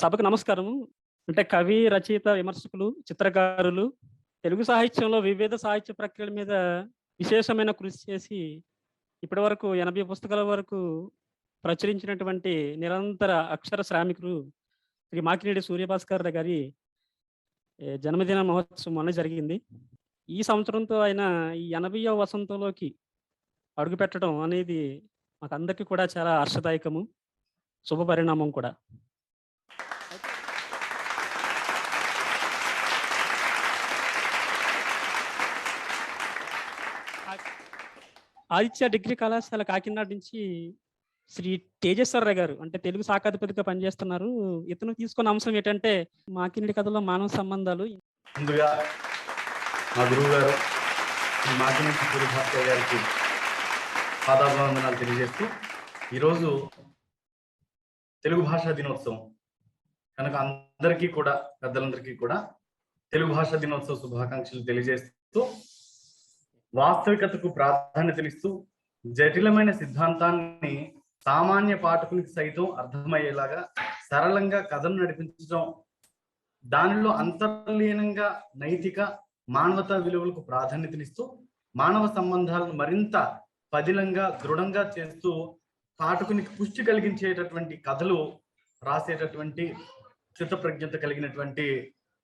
సభకు నమస్కారము. అంటే కవి, రచయిత, విమర్శకులు, చిత్రకారులు తెలుగు సాహిత్యంలో వివిధ సాహిత్య ప్రక్రియల మీద విశేషమైన కృషి చేసి ఇప్పటివరకు 80 పుస్తకాల వరకు ప్రచురించినటువంటి నిరంతర అక్షర శ్రామికులు శ్రీ మాకినేడి సూర్యభాస్కర్ గారి జన్మదిన మహోత్సవం మొన్న జరిగింది. ఈ సంవత్సరంతో ఆయన ఈ 80వ వసంతంలోకి అడుగుపెట్టడం అనేది మాకందరికీ కూడా చాలా హర్షదాయకము, శుభ పరిణామం కూడా. ఆదిత్య డిగ్రీ కళాశాల కాకినాడ నుంచి శ్రీ తేజేశ్వరరావు గారు అంటే తెలుగు శాఖాధిపతిగా పనిచేస్తున్నారు. ఇతను తీసుకున్న అంశం ఏంటంటే మాకినేడి కథలో మానవ సంబంధాలు. ముందుగా మా గురువు గారు శ్రీ మాకినేడి సూర్యభాస్కర్ గారికి పాదాభివందనాలు తెలియజేస్తూ, ఈరోజు తెలుగు భాషా దినోత్సవం కనుక అందరికీ కూడా, పెద్దలందరికీ కూడా తెలుగు భాషా దినోత్సవ శుభాకాంక్షలు తెలియజేస్తూ, వాస్తవికతకు ప్రాధాన్యతనిస్తూ జటిలమైన సిద్ధాంతాన్ని సామాన్య పాఠకునికి సైతం అర్థమయ్యేలాగా సరళంగా కథను నడిపించడం, దానిలో అంతర్లీనంగా నైతిక మానవతా విలువలకు ప్రాధాన్యతనిస్తూ మానవ సంబంధాలను మరింత పదిలంగా దృఢంగా చేస్తూ పాఠకునికి పుష్టి కలిగించేటటువంటి కథలు రాసేటటువంటి చిత్తప్రజ్ఞత కలిగినటువంటి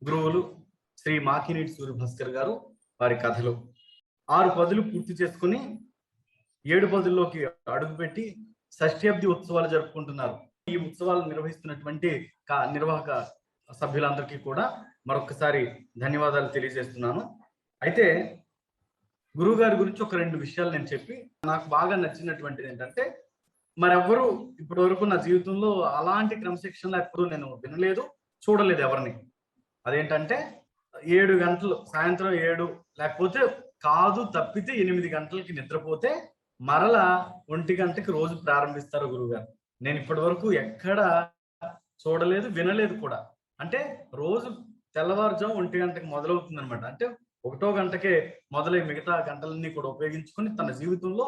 గురువులు శ్రీ మాకినేడి సూర్యభాస్కర్ గారు. వారి కథలు 6 పదులు పూర్తి చేసుకుని 7 పదుల్లోకి అడుగుపెట్టి షష్ఠ్యాబ్ది ఉత్సవాలు జరుపుకుంటున్నారు. ఈ ఉత్సవాలు నిర్వహిస్తున్నటువంటి నిర్వాహక సభ్యులందరికీ కూడా మరొకసారి ధన్యవాదాలు తెలియజేస్తున్నాను. అయితే గురువు గారి గురించి ఒక 2 విషయాలు నేను చెప్పి, నాకు బాగా నచ్చినటువంటిది ఏంటంటే, మరెవ్వరూ ఇప్పటి వరకు నా జీవితంలో అలాంటి క్రమశిక్షణ ఎప్పుడు నేను వినలేదు, చూడలేదు ఎవరిని. అదేంటంటే 7 గంటలు, సాయంత్రం 7 లేకపోతే కాదు తప్పితే 8 గంటలకి నిద్రపోతే మరలా 1 గంటకి రోజు ప్రారంభిస్తారు గురువుగారు. నేను ఇప్పటి వరకు ఎక్కడ చూడలేదు, వినలేదు కూడా. అంటే రోజు తెల్లవారుజాము 1 గంటకి మొదలవుతుంది అనమాట. అంటే 1వ గంటకే మొదలై మిగతా గంటలన్నీ కూడా ఉపయోగించుకొని తన జీవితంలో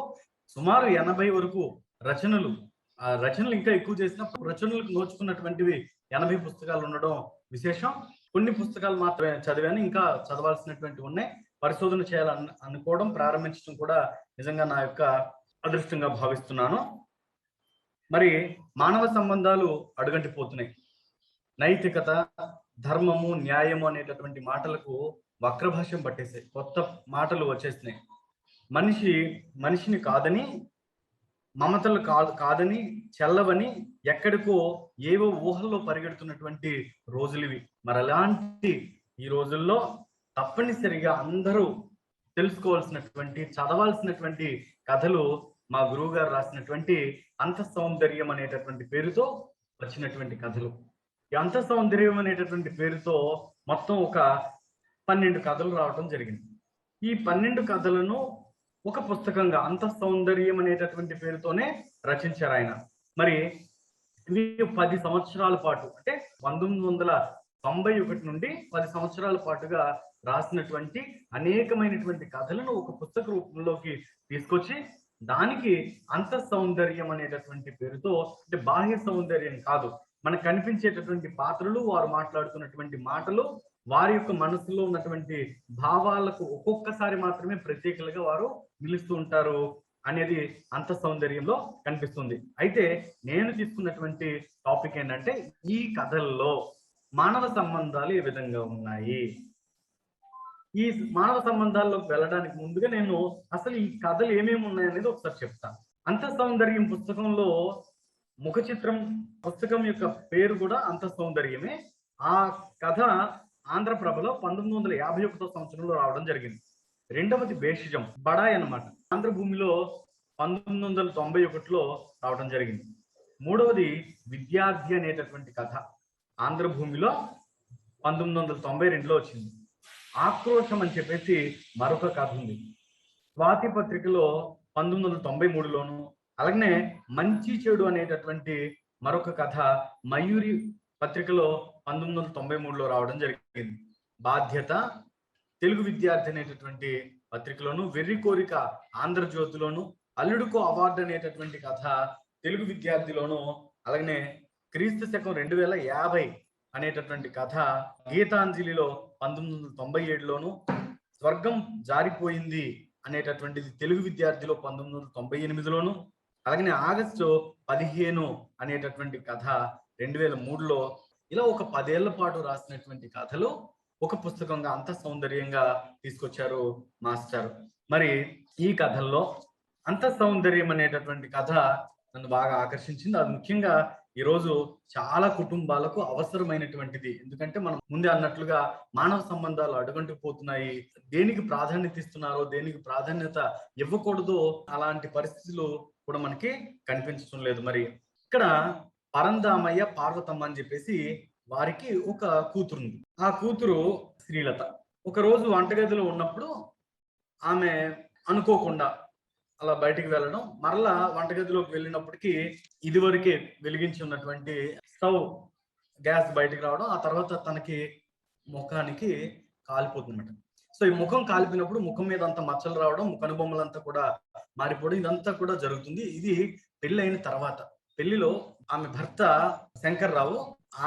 సుమారు 80 వరకు రచనలు, ఆ రచనలు ఇంకా ఎక్కువ చేసిన రచనలకు నోచుకున్నటువంటివి 80 పుస్తకాలు ఉండడం విశేషం. కొన్ని పుస్తకాలు మాత్రమే చదివాను, ఇంకా చదవాల్సినటువంటివి ఉన్నాయి. పరిశోధన చేయాలని అనుకోవడం, ప్రారంభించడం కూడా నిజంగా నా యొక్క అదృష్టంగా భావిస్తున్నాను. మరి మానవ సంబంధాలు అడుగంటిపోతున్నాయి. నైతికత, ధర్మము, న్యాయము అనేటటువంటి మాటలకు వక్రభాష్యం పట్టేసాయి, కొత్త మాటలు వచ్చేస్తున్నాయి. మనిషిని కాదని, మమతలు కాదని, చెల్లవని ఎక్కడికో ఏవో ఊహల్లో పరిగెడుతున్నటువంటి రోజులివి. మరి అలాంటి ఈ రోజుల్లో తప్పనిసరిగా అందరూ తెలుసుకోవాల్సినటువంటి, చదవాల్సినటువంటి కథలు మా గురువు గారు రాసినటువంటి అంతఃసౌందర్యం అనేటటువంటి పేరుతో వచ్చినటువంటి కథలు. ఈ అంతఃసౌందర్యం అనేటటువంటి పేరుతో మొత్తం ఒక 12 కథలు రావడం జరిగింది. ఈ 12 కథలను ఒక పుస్తకంగా అంతఃసౌందర్యం అనేటటువంటి పేరుతోనే రచించారు ఆయన. మరి ఇవి 10 సంవత్సరాల పాటు, అంటే 1991 నుండి 10 సంవత్సరాల పాటుగా రాసినటువంటి అనేకమైనటువంటి కథలను ఒక పుస్తక రూపంలోకి తీసుకొచ్చి, దానికి అంతఃసౌందర్యం అనేటటువంటి పేరుతో, అంటే బాహ్య సౌందర్యం కాదు, మనకు కనిపించేటటువంటి పాత్రలు, వారు మాట్లాడుతున్నటువంటి మాటలు, వారి యొక్క మనసులో ఉన్నటువంటి భావాలకు ఒక్కొక్కసారి మాత్రమే ప్రత్యేకలుగా వారు నిలుస్తూ ఉంటారు అనేది అంతఃసౌందర్యంలో కనిపిస్తుంది. అయితే నేను తీసుకున్నటువంటి టాపిక్ ఏంటంటే, ఈ కథల్లో మానవ సంబంధాలు ఏ విధంగా ఉన్నాయి. ఈ మానవ సంబంధాల్లోకి వెళ్ళడానికి ముందుగా నేను అసలు ఈ కథలు ఏమేమి ఉన్నాయనేది ఒకసారి చెప్తాను. అంతఃసౌందర్యం పుస్తకంలో ముఖ చిత్రం, పుస్తకం యొక్క పేరు కూడా అంతఃసౌందర్యమే. ఆ కథ ఆంధ్రప్రభలో 1951వ సంవత్సరంలో రావడం జరిగింది. రెండవది భేషజం, బడాయి అన్నమాట, ఆంధ్రభూమిలో 1991లో రావడం జరిగింది. మూడవది విద్యార్థి అనేటటువంటి కథ, ఆంధ్రభూమిలో 1992లో వచ్చింది. ఆక్రోశం అని చెప్పేసి మరొక కథ ఉంది, స్వాతి పత్రికలో 1993లోను. అలాగనే మంచి చెడు అనేటటువంటి మరొక కథ మయూరి పత్రికలో 1993లో రావడం జరిగింది. బాధ్యత తెలుగు విద్యార్థి అనేటటువంటి పత్రికలోను, వెర్రి కోరిక ఆంధ్రజ్యోతిలోను, అల్లుడుకో అవార్డు అనేటటువంటి కథ తెలుగు విద్యార్థిలోను, అలాగనే క్రీస్తు శకం 2050 అనేటటువంటి కథ గీతాంజలిలో 1997లోను, స్వర్గం జారిపోయింది అనేటటువంటిది తెలుగు విద్యార్థిలో 1998లోను, అలాగే ఆగస్టు 15 అనేటటువంటి కథ 2003లో, ఇలా ఒక 10 ఏళ్ల పాటు రాసినటువంటి కథలు ఒక పుస్తకంగా అంత సౌందర్యంగా తీసుకొచ్చారు మాస్టర్. మరి ఈ కథల్లో అంత సౌందర్యం అనేటటువంటి కథ నన్ను బాగా ఆకర్షించింది. అది ముఖ్యంగా ఈరోజు చాలా కుటుంబాలకు అవసరమైనటువంటిది. ఎందుకంటే మనం ముందే అన్నట్లుగా మానవ సంబంధాలు అడుగంటుకుపోతున్నాయి. దేనికి ప్రాధాన్యత ఇస్తున్నారో, దేనికి ప్రాధాన్యత ఇవ్వకూడదో అలాంటి పరిస్థితులు కూడా మనకి కనిపించడం లేదు. మరి ఇక్కడ పరంధామయ్య, పార్వతమ్మ అని చెప్పేసి వారికి ఒక కూతురుంది. ఆ కూతురు శ్రీలత. ఒకరోజు వంటగదిలో ఉన్నప్పుడు ఆమె అనుకోకుండా అలా బయటికి వెళ్ళడం, మరలా వంటగదిలోకి వెళ్ళినప్పటికీ ఇదివరకే వెలిగించి ఉన్నటువంటి స్టవ్ గ్యాస్ బయటికి రావడం, ఆ తర్వాత తనకి ముఖానికి కాలిపోతుందన్నమాట. సో ఈ ముఖం కాలిపోయినప్పుడు ముఖం మీద అంతా మచ్చలు రావడం, కనుబొమ్మలంతా కూడా మారిపోవడం, ఇదంతా కూడా జరుగుతుంది. ఇది పెళ్ళైన తర్వాత. పెళ్లిలో ఆమె భర్త శంకర్రావు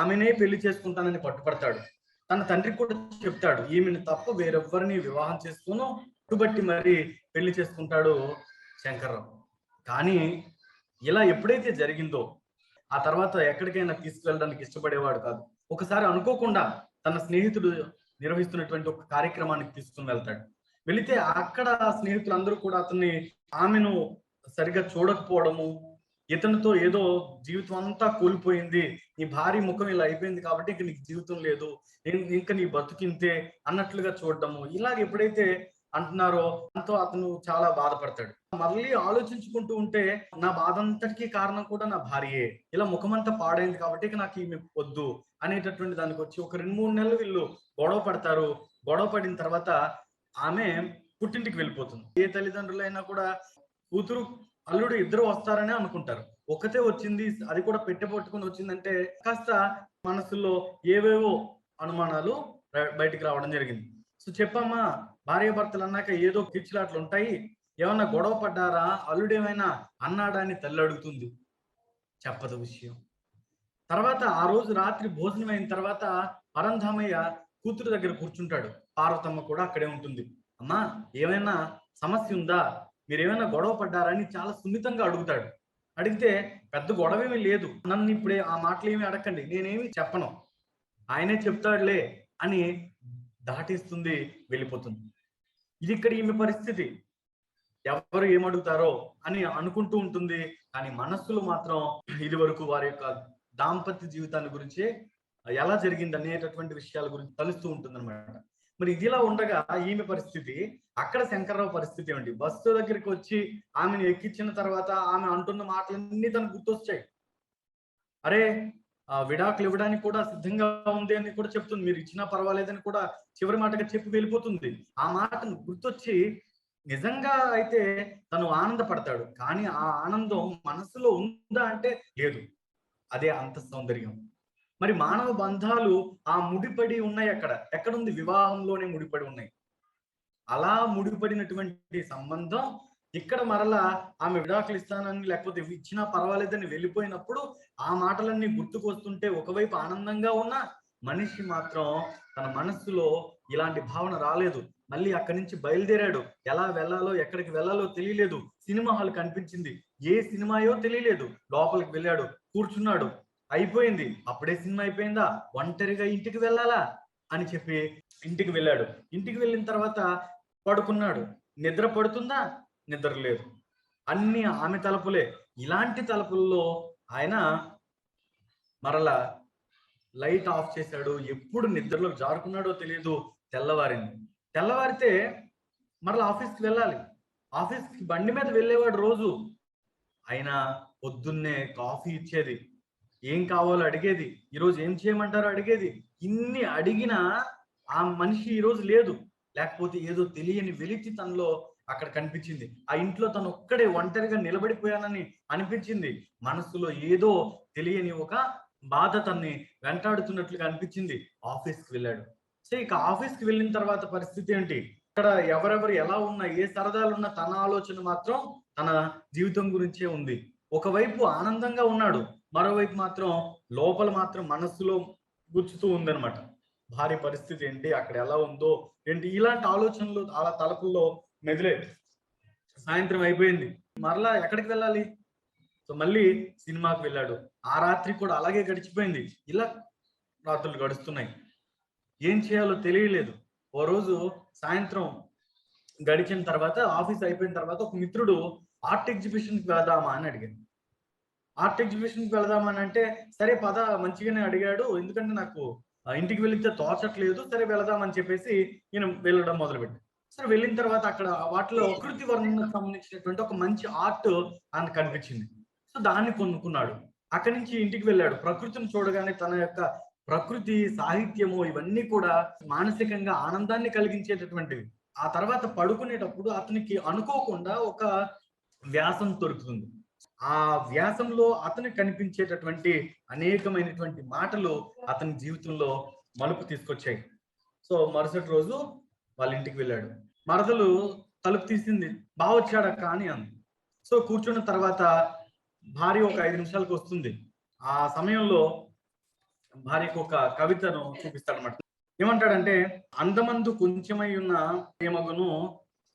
ఆమెనే పెళ్లి చేసుకుంటానని పట్టుపడతాడు. తన తండ్రికి కూడా చెప్తాడు, ఈమెను తప్ప వేరెవ్వరిని వివాహం చేసుకోను, పట్టుబట్టి మరి పెళ్లి చేసుకుంటాడు శంకర్రావు. కానీ ఇలా ఎప్పుడైతే జరిగిందో ఆ తర్వాత ఎక్కడికైనా తీసుకువెళ్ళడానికి ఇష్టపడేవాడు కాదు. ఒకసారి అనుకోకుండా తన స్నేహితుడు నిర్వహిస్తున్నటువంటి ఒక కార్యక్రమానికి తీసుకుని వెళ్తాడు. వెళితే అక్కడ స్నేహితులందరూ కూడా అతన్ని, ఆమెను సరిగా చూడకపోవడము, ఇతనితో ఏదో జీవితం అంతా కోల్పోయింది, నీ భార్య ముఖం ఇలా అయిపోయింది కాబట్టి ఇంక నీకు జీవితం లేదు, ఇంకా నీ బతుకింతే అన్నట్లుగా చూడడము, ఇలాగ ఎప్పుడైతే అంటున్నారో అంతో అతను చాలా బాధపడతాడు. మళ్ళీ ఆలోచించుకుంటూ ఉంటే నా బాధ అంతటికీ కారణం కూడా నా భార్యే, ఇలా ముఖమంతా పాడైంది కాబట్టి ఇక నాకు ఈమె వద్దు అనేటటువంటి దానికి వచ్చి ఒక 2-3 నెలలు వీళ్ళు గొడవ పడతారు. గొడవ పడిన తర్వాత ఆమె పుట్టింటికి వెళ్ళిపోతుంది. ఏ తల్లిదండ్రులైనా కూడా కూతురు అల్లుడు ఇద్దరు వస్తారనే అనుకుంటారు. ఒక్కతే వచ్చింది, అది కూడా పెట్టెపట్టుకుని వచ్చిందంటే కాస్త మనసులో ఏవేవో అనుమానాలు బయటికి రావడం జరిగింది. సో చెప్పమ్మా, భార్య భర్తలు అన్నాక ఏదో కిర్చిలాట్లు ఉంటాయి, ఏమన్నా గొడవ పడ్డారా, అల్లుడేమైనా అన్నాడా అని తల్లి అడుగుతుంది. చెప్పదు విషయం. తర్వాత ఆ రోజు రాత్రి భోజనం అయిన తర్వాత పరంధామయ్య కూతురు దగ్గర కూర్చుంటాడు. పార్వతమ్మ కూడా అక్కడే ఉంటుంది. అమ్మా, ఏమైనా సమస్య ఉందా, మీరేమైనా గొడవ పడ్డారా అని చాలా సున్నితంగా అడుగుతాడు. అడిగితే పెద్ద గొడవేమీ లేదు, నన్ను ఇప్పుడే ఆ మాటలు ఏమి అడగండి, నేనేమి చెప్పను, ఆయనే చెప్తాడులే అని దాటిస్తుంది, వెళ్ళిపోతుంది. ఇది ఇక్కడ ఈమె పరిస్థితి. ఎవరు ఏమడుగుతారో అని అనుకుంటూ ఉంటుంది, కానీ మనస్సులో మాత్రం ఇది వరకు వారి యొక్క దాంపత్య జీవితాన్ని గురించి ఎలా జరిగింది అనేటటువంటి విషయాల గురించి తలుస్తూ ఉంటుంది అనమాట. మరి ఇదిలా ఉండగా ఈమె పరిస్థితి, అక్కడ శంకర్రావు పరిస్థితి ఏమిటి? బస్సు దగ్గరికి వచ్చి ఆమెను ఎక్కించిన తర్వాత ఆమె అంటున్న మాటలన్నీ తనకు గుర్తొచ్చాయి. అరే, విడాకులు ఇవ్వడానికి కూడా సిద్ధంగా ఉంది అని కూడా చెప్తుంది, మీరు ఇచ్చినా పర్వాలేదని కూడా చివరి మాటగా చెప్పి వెళ్ళిపోతుంది. ఆ మాటను గుర్తొచ్చి నిజంగా అయితే తను ఆనందపడతాడు, కానీ ఆ ఆనందం మనసులో ఉందా అంటే లేదు. అదే అంత సౌందర్యం. మరి మానవ బంధాలు ఆ ముడిపడి ఉన్నాయి. ఎక్కడుంది? వివాహంలోనే ముడిపడి ఉన్నాయి. అలా ముడిపడినటువంటి సంబంధం ఇక్కడ మరలా ఆమె విడాకులు ఇస్తానని లేకపోతే ఇచ్చినా పర్వాలేదని వెళ్ళిపోయినప్పుడు ఆ మాటలన్నీ గుర్తుకొస్తుంటే ఒకవైపు ఆనందంగా ఉన్న మనిషి మాత్రం తన మనస్సులో ఇలాంటి భావన రాలేదు. మళ్ళీ అక్కడి నుంచి బయలుదేరాడు. ఎలా వెళ్ళాలో ఎక్కడికి వెళ్ళాలో తెలియలేదు. సినిమా హాల్ కనిపించింది, ఏ సినిమాయో తెలియలేదు. లోపలికి వెళ్ళాడు, కూర్చున్నాడు, అయిపోయింది. అప్పుడే సినిమా అయిపోయిందా, ఒంటరిగా ఇంటికి వెళ్ళాలా అని చెప్పి ఇంటికి వెళ్ళాడు. ఇంటికి వెళ్ళిన తర్వాత పడుకున్నాడు. నిద్ర పడుతుందా? నిద్ర లేదు. అన్ని ఆమె తలుపులే. ఇలాంటి తలుపుల్లో ఆయన మరలా లైట్ ఆఫ్ చేశాడు. ఎప్పుడు నిద్రలో జారుకున్నాడో తెలియదు. తెల్లవారితే మరలా ఆఫీస్కి వెళ్ళాలి. ఆఫీస్కి బండి మీద వెళ్ళేవాడు రోజు. అయినా పొద్దున్నే కాఫీ ఇచ్చేది, ఏం కావాలో అడిగేది, ఈరోజు ఏం చేయమంటారో అడిగేది. ఇన్ని అడిగినా ఆ మనిషి ఈరోజు లేదు. లేకపోతే ఏదో తెలియని వెలితి తనలో అక్కడ కనిపించింది. ఆ ఇంట్లో తను ఒక్కడే ఒంటరిగా నిలబడిపోయానని అనిపించింది. మనసులో ఏదో తెలియని ఒక బాధ తన్ని వెంటాడుతున్నట్లుగా అనిపించింది. ఆఫీస్కి వెళ్ళాడు. సో ఇక ఆఫీస్కి వెళ్ళిన తర్వాత పరిస్థితి ఏంటి? ఇక్కడ ఎవరెవరు ఎలా ఉన్నా, ఏ సరదాలు ఉన్నా, తన ఆలోచన మాత్రం తన జీవితం గురించే ఉంది. ఒకవైపు ఆనందంగా ఉన్నాడు, మరోవైపు మాత్రం లోపల మాత్రం మనస్సులో గుచ్చుతూ ఉందన్నమాట. భార్య పరిస్థితి ఏంటి, అక్కడ ఎలా ఉందో ఏంటి, ఇలాంటి ఆలోచనలు అలా తలపుల్లో మెదిలే. సాయంత్రం అయిపోయింది, మరలా ఎక్కడికి వెళ్ళాలి? సో మళ్ళీ సినిమాకి వెళ్ళాడు. ఆ రాత్రి కూడా అలాగే గడిచిపోయింది. ఇలా రాత్రులు గడుస్తున్నాయి. ఏం చేయాలో తెలియలేదు. ఓ రోజు సాయంత్రం గడిచిన తర్వాత, ఆఫీస్ అయిపోయిన తర్వాత ఒక మిత్రుడు ఆర్ట్ ఎగ్జిబిషన్కి వెళదామా అని అడిగాడు. ఆర్ట్ ఎగ్జిబిషన్కి వెళదామా అని అంటే, సరే పద, మంచిగానే అడిగాడు, ఎందుకంటే నాకు ఇంటికి వెళితే తోచట్లేదు, సరే వెళదామని చెప్పేసి నేను వెళ్ళడం మొదలుపెట్టాను. సరే వెళ్ళిన తర్వాత అక్కడ వాటిలో ప్రకృతి వర్ణనకు సంబంధించినటువంటి ఒక మంచి ఆర్ట్ అని కనిపించింది. సో దాన్ని కొనుక్కున్నాడు. అక్కడి నుంచి ఇంటికి వెళ్ళాడు. ప్రకృతిని చూడగానే తన యొక్క ప్రకృతి సాహిత్యము ఇవన్నీ కూడా మానసికంగా ఆనందాన్ని కలిగించేటటువంటివి. ఆ తర్వాత పడుకునేటప్పుడు అతనికి అనుకోకుండా ఒక వ్యాసం దొరుకుతుంది. ఆ వ్యాసంలో అతనికి కనిపించేటటువంటి అనేకమైనటువంటి మాటలు అతని జీవితంలో మలుపు తీసుకొచ్చాయి. సో మరుసటి రోజు వాళ్ళ ఇంటికి వెళ్ళాడు. మరదలు తలుపు తీసింది. బావ వచ్చాడక్క అని అంది. సో కూర్చున్న తర్వాత భార్య ఒక 5 నిమిషాలకు వస్తుంది. ఆ సమయంలో భార్యకు ఒక కవితను చూపిస్తాడనమాట. ఏమంటాడంటే, అందమందు కొంచెమై ఉన్న ప్రేమగును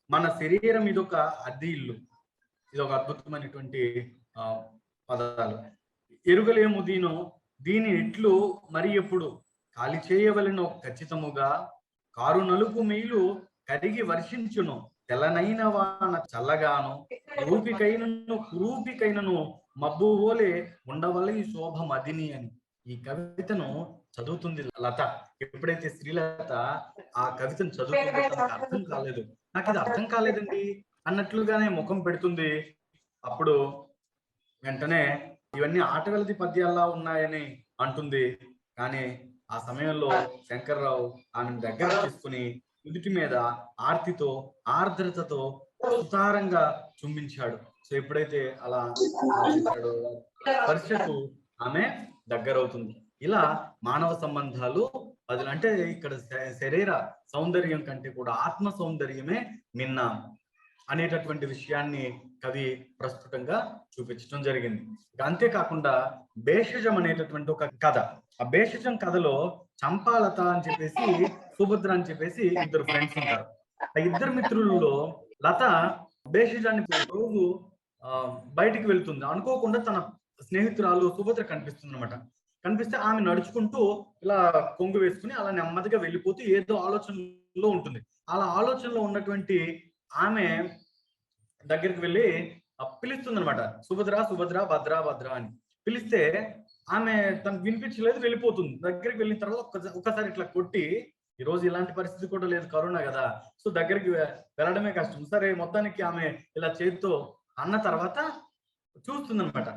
మన శరీరం ఇదొక అద్దె ఇల్లు. ఇది ఒక అద్భుతమైనటువంటి పదాలు. ఎరుగలేము దీని ఇట్లు మరి ఎప్పుడు ఖాళీ చేయవలెనో ఖచ్చితముగా కారు నలుపు మేలు కరిగి వర్షించును తెల్లనైన వాన చల్లగాను కురూపికైనను మబ్బు ఓలే ఉండవలె ఈ శోభ మదిని అని. ఈ కవితను చదువుతుంది లత. ఎప్పుడైతే శ్రీలత ఆ కవితను చదువుతుందో తనకు అర్థం కాలేదు. నాకు ఇది అర్థం కాలేదండి అన్నట్లుగానే ముఖం పెడుతుంది. అప్పుడు వెంటనే ఇవన్నీ ఆటవెలది పద్యాల్లా ఉన్నాయని అంటుంది. కానీ ఆ సమయంలో శంకర్రావు ఆమెను దగ్గర తీసుకుని నుదుటి మీద ఆర్తితో ఆర్ద్రతతో సుతారంగా చుంబించాడు. సో ఎప్పుడైతే అలా స్పర్శకు ఆమె దగ్గరవుతుంది. ఇలా మానవ సంబంధాలు అంటే ఇక్కడ శరీర సౌందర్యం కంటే కూడా ఆత్మ సౌందర్యమే మిన్న అనేటటువంటి విషయాన్ని కవి ప్రస్ఫుటంగా చూపించడం జరిగింది. అంతేకాకుండా భేషజం అనేటటువంటి ఒక కథ. ఆ భేషజం కథలో చంపాలత అని చెప్పేసి, సుభద్ర అని చెప్పేసి ఇద్దరు ఫ్రెండ్స్ ఉంటారు. ఆ ఇద్దరు మిత్రులలో లత భేషజాన్ని రోజు బయటికి వెళ్తుంది. అనుకోకుండా తన స్నేహితురాలు సుభద్ర కనిపిస్తుంది అనమాట. కనిపిస్తే ఆమె నడుచుకుంటూ ఇలా కొంగు వేసుకుని అలా నెమ్మదిగా వెళ్ళిపోతూ ఏదో ఆలోచనలో ఉంటుంది. అలా ఆలోచనలో ఉన్నటువంటి ఆమె దగ్గరికి వెళ్ళి పిలుస్తుంది అనమాట. సుభద్ర సుభద్ర భద్ర భద్ర అని పిలిస్తే ఆమె తనకు వినిపించలేదు, వెళ్ళిపోతుంది. దగ్గరికి వెళ్ళిన తర్వాత ఒక్కసారి ఇట్లా కొట్టి, ఈ రోజు ఇలాంటి పరిస్థితి కూడా లేదు, కరోనా కదా, సో దగ్గరికి వెళ్ళడమే కష్టం. సరే మొత్తానికి ఆమె ఇలా చేతితో అన్న తర్వాత చూస్తుంది అనమాట.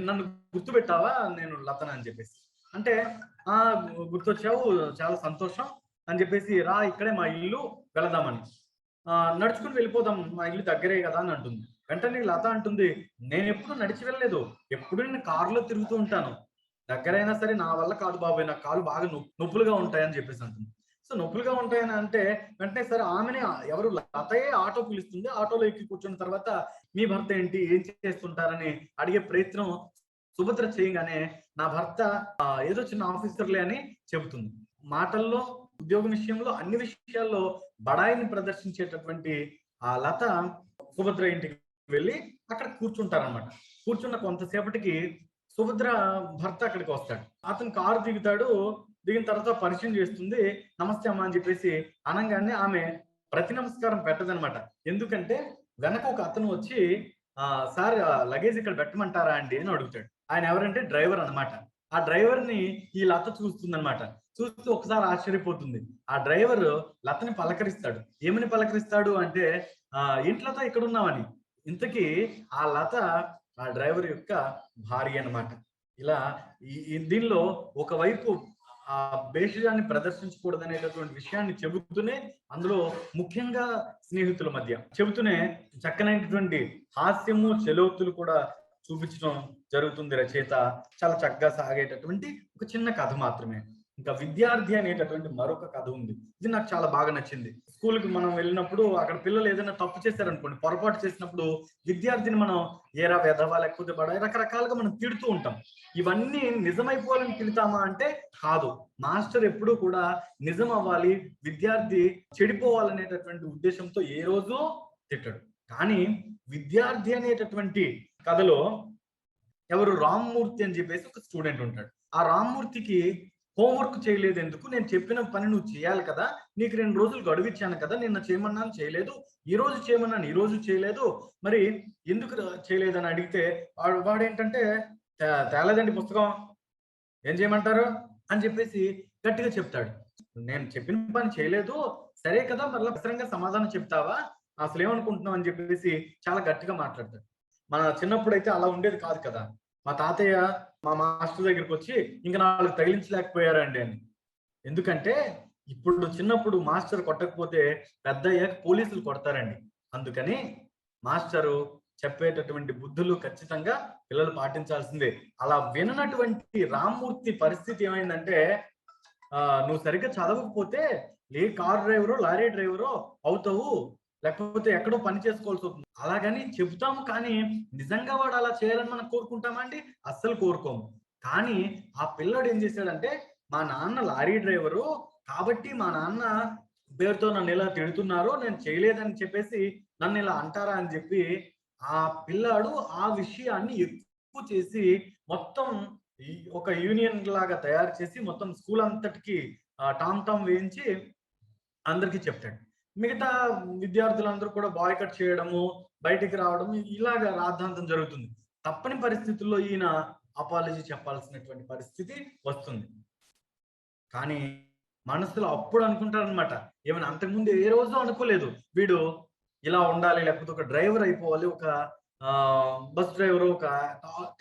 నన్ను గుర్తుపెట్టావా, నేను లతన అని చెప్పేసి అంటే, గుర్తొచ్చావు, చాలా సంతోషం అని చెప్పేసి, రా ఇక్కడే మా ఇల్లు, వెళదామని. నడుచుకుని వెళ్ళిపోదాం, మా ఇల్లు దగ్గరే కదా అని అంటుంది. వెంటనే లత అంటుంది, నేను ఎప్పుడు నడిచి వెళ్ళలేదు, ఎప్పుడు నేను కారులో తిరుగుతూ ఉంటాను, దగ్గరైనా సరే నా వల్ల కాదు బాబాయ్, నా కాలు బాగా నొప్పులుగా ఉంటాయని చెప్పేసి అంటుంది. సో నొప్పులుగా ఉంటాయని అంటే వెంటనే సరే ఆమెనే, ఎవరు లతయే ఆటో పిలుస్తుంది. ఆటోలో ఎక్కి కూర్చున్న తర్వాత మీ భర్త ఏంటి, ఏం చేస్తుంటారని అడిగే ప్రయత్నం సుభద్ర చేయగానే, నా భర్త ఏదో చిన్న ఆఫీసర్లే అని చెబుతుంది. మాటల్లో, ఉద్యోగ విషయంలో, అన్ని విషయాల్లో బడాయిని ప్రదర్శించేటటువంటి ఆ లత సుభద్ర ఇంటికి వెళ్ళి అక్కడ కూర్చుంటారనమాట. కూర్చున్న కొంతసేపటికి సుభద్ర భర్త అక్కడికి వస్తాడు. అతను కారు దిగుతాడు. దిగిన తర్వాత పరిచయం చేస్తుంది. నమస్తే అమ్మ అని చెప్పేసి అనగానే ఆమె ప్రతి నమస్కారం పెట్టదనమాట. ఎందుకంటే వెనక ఒక అతను వచ్చి, సార్ లగేజ్ ఇక్కడ పెట్టమంటారా అండి అని అడుగుతాడు. ఆయన ఎవరంటే డ్రైవర్ అనమాట. ఆ డ్రైవర్ ని ఈ లత చూస్తుంది అనమాట. చూస్తూ ఒకసారి ఆశ్చర్యపోతుంది. ఆ డ్రైవర్ లతని పలకరిస్తాడు. ఏమని పలకరిస్తాడు అంటే, ఇంట్లోతో ఇక్కడ ఉన్నామని. ఇంతకీ ఆ లత ఆ డ్రైవర్ యొక్క భార్య అనమాట. ఇలా దీనిలో ఒకవైపు ఆ భేషజాన్ని ప్రదర్శించకూడదు అనేటటువంటి విషయాన్ని చెబుతూనే, అందులో ముఖ్యంగా స్నేహితుల మధ్య చెబుతూనే చక్కనైనటువంటి హాస్యము, చెలోక్తులు కూడా చూపించడం జరుగుతుంది రచయిత. చాలా చక్కగా సాగేటటువంటి ఒక చిన్న కథ మాత్రమే. ఇంకా విద్యార్థి అనేటటువంటి మరొక కథ ఉంది. ఇది నాకు చాలా బాగా నచ్చింది. స్కూల్కి మనం వెళ్ళినప్పుడు అక్కడ పిల్లలు ఏదైనా తప్పు చేశారనుకోండి, పొరపాటు చేసినప్పుడు విద్యార్థిని మనం ఏరా వెధవా లేకపోతే బడా రకరకాలుగా మనం తిడుతూ ఉంటాం. ఇవన్నీ నిజమైపోవాలని తిడతామా అంటే కాదు. మాస్టర్ ఎప్పుడూ కూడా నిజం అవ్వాలి, విద్యార్థి చెడిపోవాలనేటటువంటి ఉద్దేశంతో ఏ రోజు తిట్టడు. కానీ విద్యార్థి అనేటటువంటి కథలో ఎవరు రామ్మూర్తి అని చెప్పేసి ఒక స్టూడెంట్ ఉంటాడు. ఆ రామ్మూర్తికి హోంవర్క్ చేయలేదు ఎందుకు, నేను చెప్పిన పని నువ్వు చేయాలి కదా, నీకు 2 రోజులు గడువు ఇచ్చాను కదా, నిన్న చేయమన్నాను చేయలేదు, ఈ రోజు చేయమన్నాను ఈ రోజు చేయలేదు, మరి ఎందుకు చేయలేదని అడిగితే వాడేంటంటే తేలేదండి పుస్తకం, ఏం చేయమంటారు అని చెప్పేసి గట్టిగా చెప్తాడు. నేను చెప్పిన పని చేయలేదు, సరే కదా మరలా అవసరంగా సమాధానం చెప్తావా, అసలు ఏమనుకుంటున్నావు అని చెప్పేసి చాలా గట్టిగా మాట్లాడతాడు. మన చిన్నప్పుడు అయితే అలా ఉండేది కాదు కదా. మా తాతయ్య మా మాస్టర్ దగ్గరికి వచ్చి ఇంక 4 తగిలించలేకపోయారండి అని. ఎందుకంటే ఇప్పుడు చిన్నప్పుడు మాస్టర్ కొట్టకపోతే పెద్దయ్యాక పోలీసులు కొడతారండి. అందుకని మాస్టరు చెప్పేటటువంటి బుద్ధులు ఖచ్చితంగా పిల్లలు పాటించాల్సిందే. అలా విననటువంటి రామ్మూర్తి పరిస్థితి ఏమైందంటే, నువ్వు సరిగ్గా చదవకపోతే కారు డ్రైవరో లారీ డ్రైవరో అవుతావు, లేకపోతే ఎక్కడో పని చేసుకోవాల్సి వస్తుంది. అలాగని చెబుతాము, కానీ నిజంగా వాడు అలా చేయాలని మనం కోరుకుంటామా అండి? అస్సలు కోరుకోము. కానీ ఆ పిల్లోడు ఏం చేశాడంటే, మా నాన్న లారీ డ్రైవరు కాబట్టి మా నాన్న పేరుతో నన్ను ఇలా తిడుతున్నారు, నేను చేయలేదని చెప్పేసి నన్ను ఇలా అంటారా అని చెప్పి ఆ పిల్లాడు ఆ విషయాన్ని ఎక్కువ చేసి మొత్తం ఒక యూనియన్ లాగా తయారు చేసి మొత్తం స్కూల్ అంతటికి టామ్ టామ్ వేయించి అందరికీ చెప్తాడు. మిగతా విద్యార్థులందరూ కూడా బాయ్‌కట్ చేయడము, బయటికి రావడం ఇలాగ రాద్ధాంతం జరుగుతుంది. తప్పని పరిస్థితుల్లో ఈయన అపాలజీ చెప్పాల్సినటువంటి పరిస్థితి వస్తుంది. కానీ మనసులో అప్పుడు అనుకుంటారనమాట. ఏమైనా అంతకుముందు ఏ రోజు అనుకోలేదు. వీడు ఇలా ఉండాలి, లేకపోతే ఒక డ్రైవర్ అయిపోవాలి, ఒక బస్ డ్రైవరో, ఒక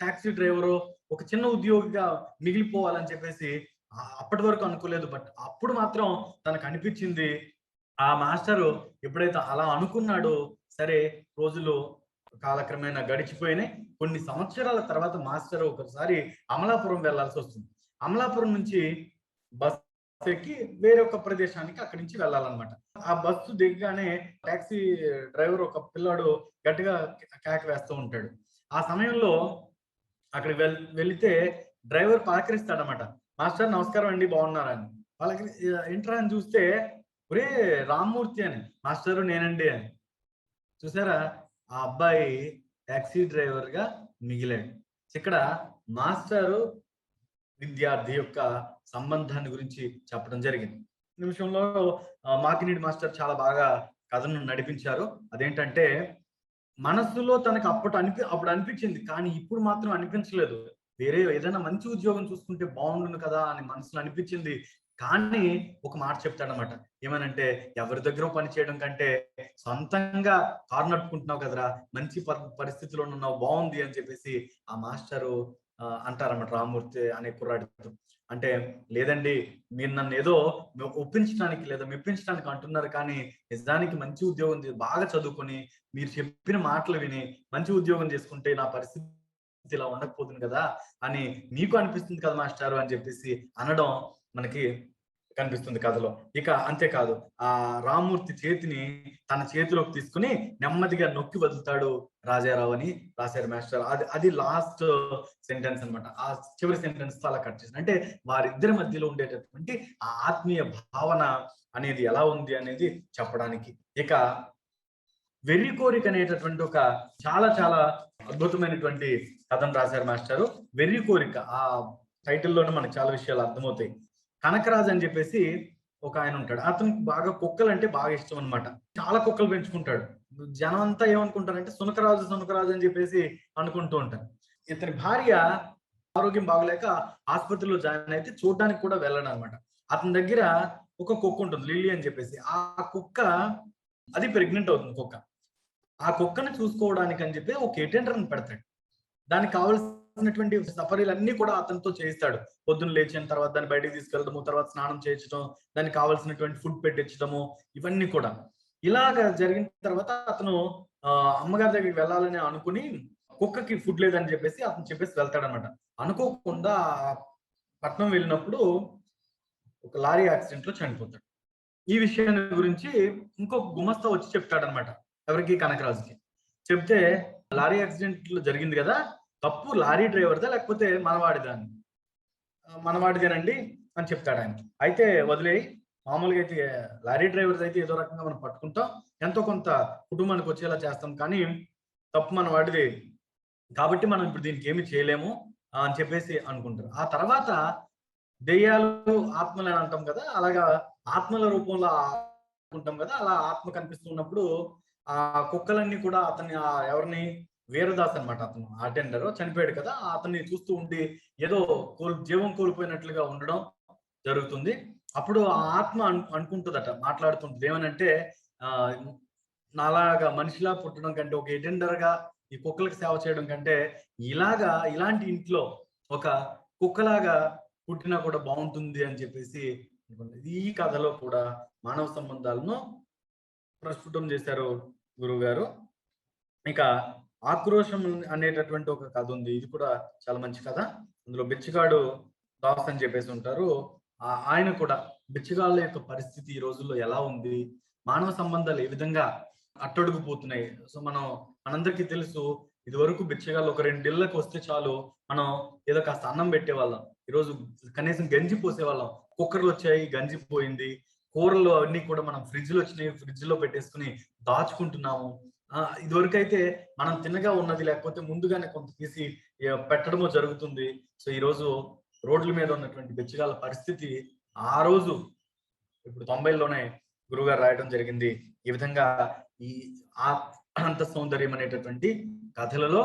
టాక్సీ డ్రైవరో, ఒక చిన్న ఉద్యోగిగా మిగిలిపోవాలని చెప్పేసి అప్పటి వరకు అనుకోలేదు. బట్ అప్పుడు మాత్రం తనకు అనిపించింది. ఆ మాస్టరు ఎప్పుడైతే అలా అనుకున్నాడో, సరే రోజులు కాలక్రమేణా గడిచిపోయినాయి. కొన్ని సంవత్సరాల తర్వాత మాస్టరు ఒకసారి అమలాపురం వెళ్ళాల్సి వస్తుంది. అమలాపురం నుంచి బస్ ఎక్కి వేరే ఒక ప్రదేశానికి అక్కడి నుంచి వెళ్ళాలన్నమాట. ఆ బస్సు దిగగానే టాక్సీ డ్రైవర్ ఒక పిల్లాడు గట్టిగా కేక వేస్తూ ఉంటాడు. ఆ సమయంలో అక్కడికి వెళితే డ్రైవర్ పలకరిస్తాడనమాట. మాస్టర్ నమస్కారం అండి, బాగున్నారా అని. వాళ్ళకి ఏంట్రా అని చూస్తే, ఒరే రామ్మూర్తి అని. మాస్టరు నేనండి అని. చూసారా, ఆ అబ్బాయి టాక్సీ డ్రైవర్ గా మిగిలాడు. ఇక్కడ మాస్టరు విద్యార్థి యొక్క సంబంధాన్ని గురించి చెప్పడం జరిగింది. నిమిషంలో మాకినీడి మాస్టర్ చాలా బాగా కథను నడిపించారు. అదేంటంటే, మనస్సులో తనకు అప్పుడు అనిపించింది, కానీ ఇప్పుడు మాత్రం అనిపించలేదు. వేరే ఏదైనా మంచి ఉద్యోగం చూసుకుంటే బాగుండును కదా అని మనసులో అనిపించింది. కానీ ఒక మాట చెప్తాడనమాట. ఏమనంటే, ఎవరి దగ్గర పని చేయడం కంటే సొంతంగా కారు నడుపుకుంటున్నావు కదరా, మంచి పరిస్థితిలో ఉన్నావు, బాగుంది అని చెప్పేసి ఆ మాస్టరు అంటారన్నమాట రామ్మూర్తి అనే కుర్రాడితో. అంటే, లేదండి మీరు నన్ను ఏదో ఒప్పించడానికి లేదా మెప్పించడానికి అంటున్నారు, కానీ నిజానికి మంచి ఉద్యోగం బాగా చదువుకొని మీరు చెప్పిన మాటలు విని మంచి ఉద్యోగం చేసుకుంటే నా పరిస్థితి ఇలా ఉండకపోతుంది కదా అని మీకు అనిపిస్తుంది కదా మాస్టారు అని చెప్పేసి అనడం మనకి కనిపిస్తుంది కథలో. ఇక అంతేకాదు, ఆ రామ్మూర్తి చేతిని తన చేతిలోకి తీసుకుని నెమ్మదిగా నొక్కి వదులుతాడు రాజారావు అని రాశారు మాస్టర్. అది లాస్ట్ సెంటెన్స్ అనమాట. ఆ చివరి సెంటెన్స్ తో అలా కట్ చేసిన, అంటే వారిద్దరి మధ్యలో ఉండేటటువంటి ఆ ఆత్మీయ భావన అనేది ఎలా ఉంది అనేది చెప్పడానికి. ఇక వెర్రి కోరిక అనేటటువంటి ఒక చాలా చాలా అద్భుతమైనటువంటి కథను రాశారు మాస్టారు. వెర్రి కోరిక ఆ టైటిల్లోనే మనకు చాలా విషయాలు అర్థమవుతాయి. కనకరాజు అని చెప్పేసి ఒక ఆయన ఉంటాడు. అతనికి బాగా కుక్కలు అంటే బాగా ఇష్టం అనమాట. చాలా కుక్కలు పెంచుకుంటాడు. జనం అంతా ఏమనుకుంటారంటే సునకరాజు సునకరాజు అని చెప్పేసి అనుకుంటూ ఉంటారు. ఇతని భార్య ఆరోగ్యం బాగలేక ఆసుపత్రిలో జాయిన్ అయితే చూడడానికి కూడా వెళ్ళాడు అనమాట. అతని దగ్గర ఒక కుక్క ఉంటుంది, లిల్లీ అని చెప్పేసి. ఆ కుక్క అది ప్రెగ్నెంట్ అవుతుంది కుక్క. ఆ కుక్కను చూసుకోవడానికి అని చెప్పి ఒక అటెండర్ని పెడతాడు. దానికి కావాల్సినటువంటి సఫరీలన్నీ కూడా అతనితో చేయిస్తాడు. పొద్దున్న లేచిన తర్వాత దాన్ని బయటకు తీసుకెళ్ళడము, తర్వాత స్నానం చేయించడం, దానికి కావాల్సినటువంటి ఫుడ్ పెట్టించడము, ఇవన్నీ కూడా. ఇలాగ జరిగిన తర్వాత అతను అమ్మగారి దగ్గరికి వెళ్ళాలని అనుకుని కుక్కకి ఫుడ్ లేదని చెప్పేసి అతను చెప్పేసి వెళ్తాడనమాట. అనుకోకుండా పట్నం వెళ్ళినప్పుడు ఒక లారీ యాక్సిడెంట్ లో చనిపోతాడు. ఈ విషయాన్ని గురించి ఇంకొక గుమస్తా వచ్చి చెప్తాడనమాట. ఎవరికి? కనకరాజుకి. చెప్తే లారీ యాక్సిడెంట్ జరిగింది కదా, తప్పు లారీ డ్రైవర్దా లేకపోతే మనవాడిదా అని. మనవాడిదేనండి అని చెప్తాడు ఆయన. అయితే వదిలేయి, మామూలుగా అయితే లారీ డ్రైవర్ది అయితే ఏదో రకంగా మనం పట్టుకుంటాం, ఎంతో కొంత కుటుంబానికి వచ్చేలా చేస్తాం, కానీ తప్పు మనవాడిది కాబట్టి మనం ఇప్పుడు దీనికి ఏమి చేయలేము అని చెప్పేసి అనుకుంటారు. ఆ తర్వాత దెయ్యాలు, ఆత్మలు అని అంటాం కదా, అలాగా ఆత్మల రూపంలో ఉంటాం కదా, అలా ఆత్మ కనిపిస్తున్నప్పుడు ఆ కుక్కలన్నీ కూడా అతన్ని ఎవరిని, వీరదాస్ అనమాట, అతను అటెండర్ చనిపోయాడు కదా, అతన్ని చూస్తూ ఉండి ఏదో జీవం కోల్పోయినట్లుగా ఉండడం జరుగుతుంది. అప్పుడు ఆ ఆత్మ అనుకుంటుందట, మాట్లాడుతుంటుంది ఏమనంటే, ఆ నాలాగా మనిషిలా పుట్టడం కంటే, ఒక అటెండర్ గా ఈ కుక్కలకు సేవ చేయడం కంటే, ఇలాంటి ఇంట్లో ఒక కుక్కలాగా పుట్టినా కూడా బాగుంటుంది అని చెప్పేసి ఈ కథలో కూడా మానవ సంబంధాలను ప్రస్ఫుటం చేశారు గురువుగారు. ఇక ఆక్రోశం అనేటటువంటి ఒక కథ ఉంది. ఇది కూడా చాలా మంచి కథ. అందులో బిచ్చగాడు దాస్ అని చెప్పేసి ఉంటారు. ఆయన కూడా బిచ్చగాళ్ళ యొక్క పరిస్థితి ఈ రోజుల్లో ఎలా ఉంది, మానవ సంబంధాలు ఏ విధంగా అట్టడుగుపోతున్నాయి. సో మనందరికీ తెలుసు, ఇదివరకు బిచ్చగాళ్ళు ఒక 2 ఇళ్ళకి వస్తే చాలు, మనం ఏదో కాస్త అన్నం పెట్టేవాళ్ళం. ఈరోజు కనీసం గంజి పోసేవాళ్ళం. కుక్కర్లు వచ్చాయి, గంజి పోయింది. కూరలు అన్ని కూడా మనం ఫ్రిడ్జ్‌లో వచ్చినాయి, ఫ్రిడ్జ్‌లో పెట్టేసుకుని దాచుకుంటున్నాము. ఇదివరకు అయితే మనం తిన్నగా ఉన్నది లేకపోతే ముందుగానే కొంత తీసి పెట్టడమో జరుగుతుంది. సో ఈరోజు రోడ్ల మీద ఉన్నటువంటి బిచ్చగాళ్ళ పరిస్థితి ఆ రోజు ఇప్పుడు 90లోనే గురువుగారు రాయడం జరిగింది. ఈ విధంగా ఈ అనంత సౌందర్యం అనేటటువంటి కథలలో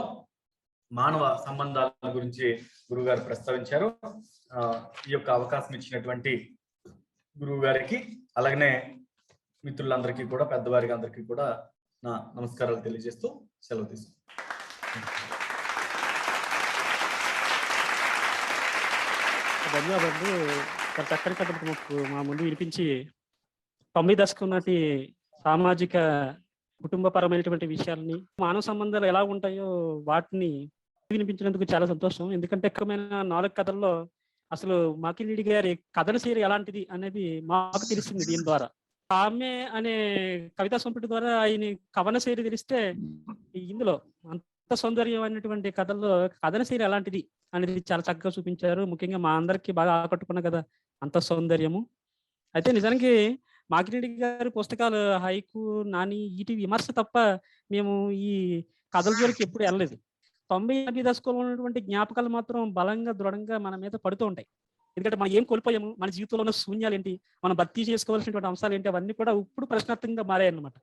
మానవ సంబంధాల గురించి గురువుగారు ప్రస్తావించారు. ఈ యొక్క అవకాశం ఇచ్చినటువంటి గురువు గారికి, అలాగనే మిత్రులందరికీ కూడా, పెద్దవారికి అందరికీ కూడా నా నమస్కారాలు తెలియజేస్తూ సెలవు తీసుకుంటాను. ధన్యవాదాలు. చక్కని కథ మా ముందు వినిపించి 90 దశకం నాటి సామాజిక కుటుంబపరమైనటువంటి విషయాలని, మానవ సంబంధాలు ఎలా ఉంటాయో వాటిని వినిపించినందుకు చాలా సంతోషం. ఎందుకంటే ఎక్కువమైన 4 కథల్లో అసలు మాకినీడి గారి కథన శైలి ఎలాంటిది అనేది మాకు తెలిసింది దీని ద్వారా. ఆమె అనే కవితా సంపుటి ద్వారా ఆయన కవన శైలి తెలిస్తే, ఇందులో అంత సౌందర్యం అనేటువంటి కథల్లో కథన శైలి ఎలాంటిది అనేది చాలా చక్కగా చూపించారు. ముఖ్యంగా మా అందరికి బాగా ఆకట్టుకున్న కదా అంత సౌందర్యము. అయితే నిజానికి మాకినీడి గారి పుస్తకాలు హైకు, నాని, వీటి విమర్శ తప్ప మేము ఈ కథల జోలికి ఎప్పుడు వెళ్ళలేదు. 90 దశకంలో ఉన్నటువంటి జ్ఞాపకాలు మాత్రం బలంగా, దృఢంగా మన మీద పడుతూ ఉంటాయి. ఎందుకంటే మనం ఏం కోల్పోయాము, మన జీవితంలో ఉన్న శూన్యాలు ఏంటి, మనం భర్తీ చేసుకోవాల్సినటువంటి అంశాలు ఏంటి, అవన్నీ కూడా ఇప్పుడు ప్రశ్నార్థకంగా మారాయి అన్నమాట.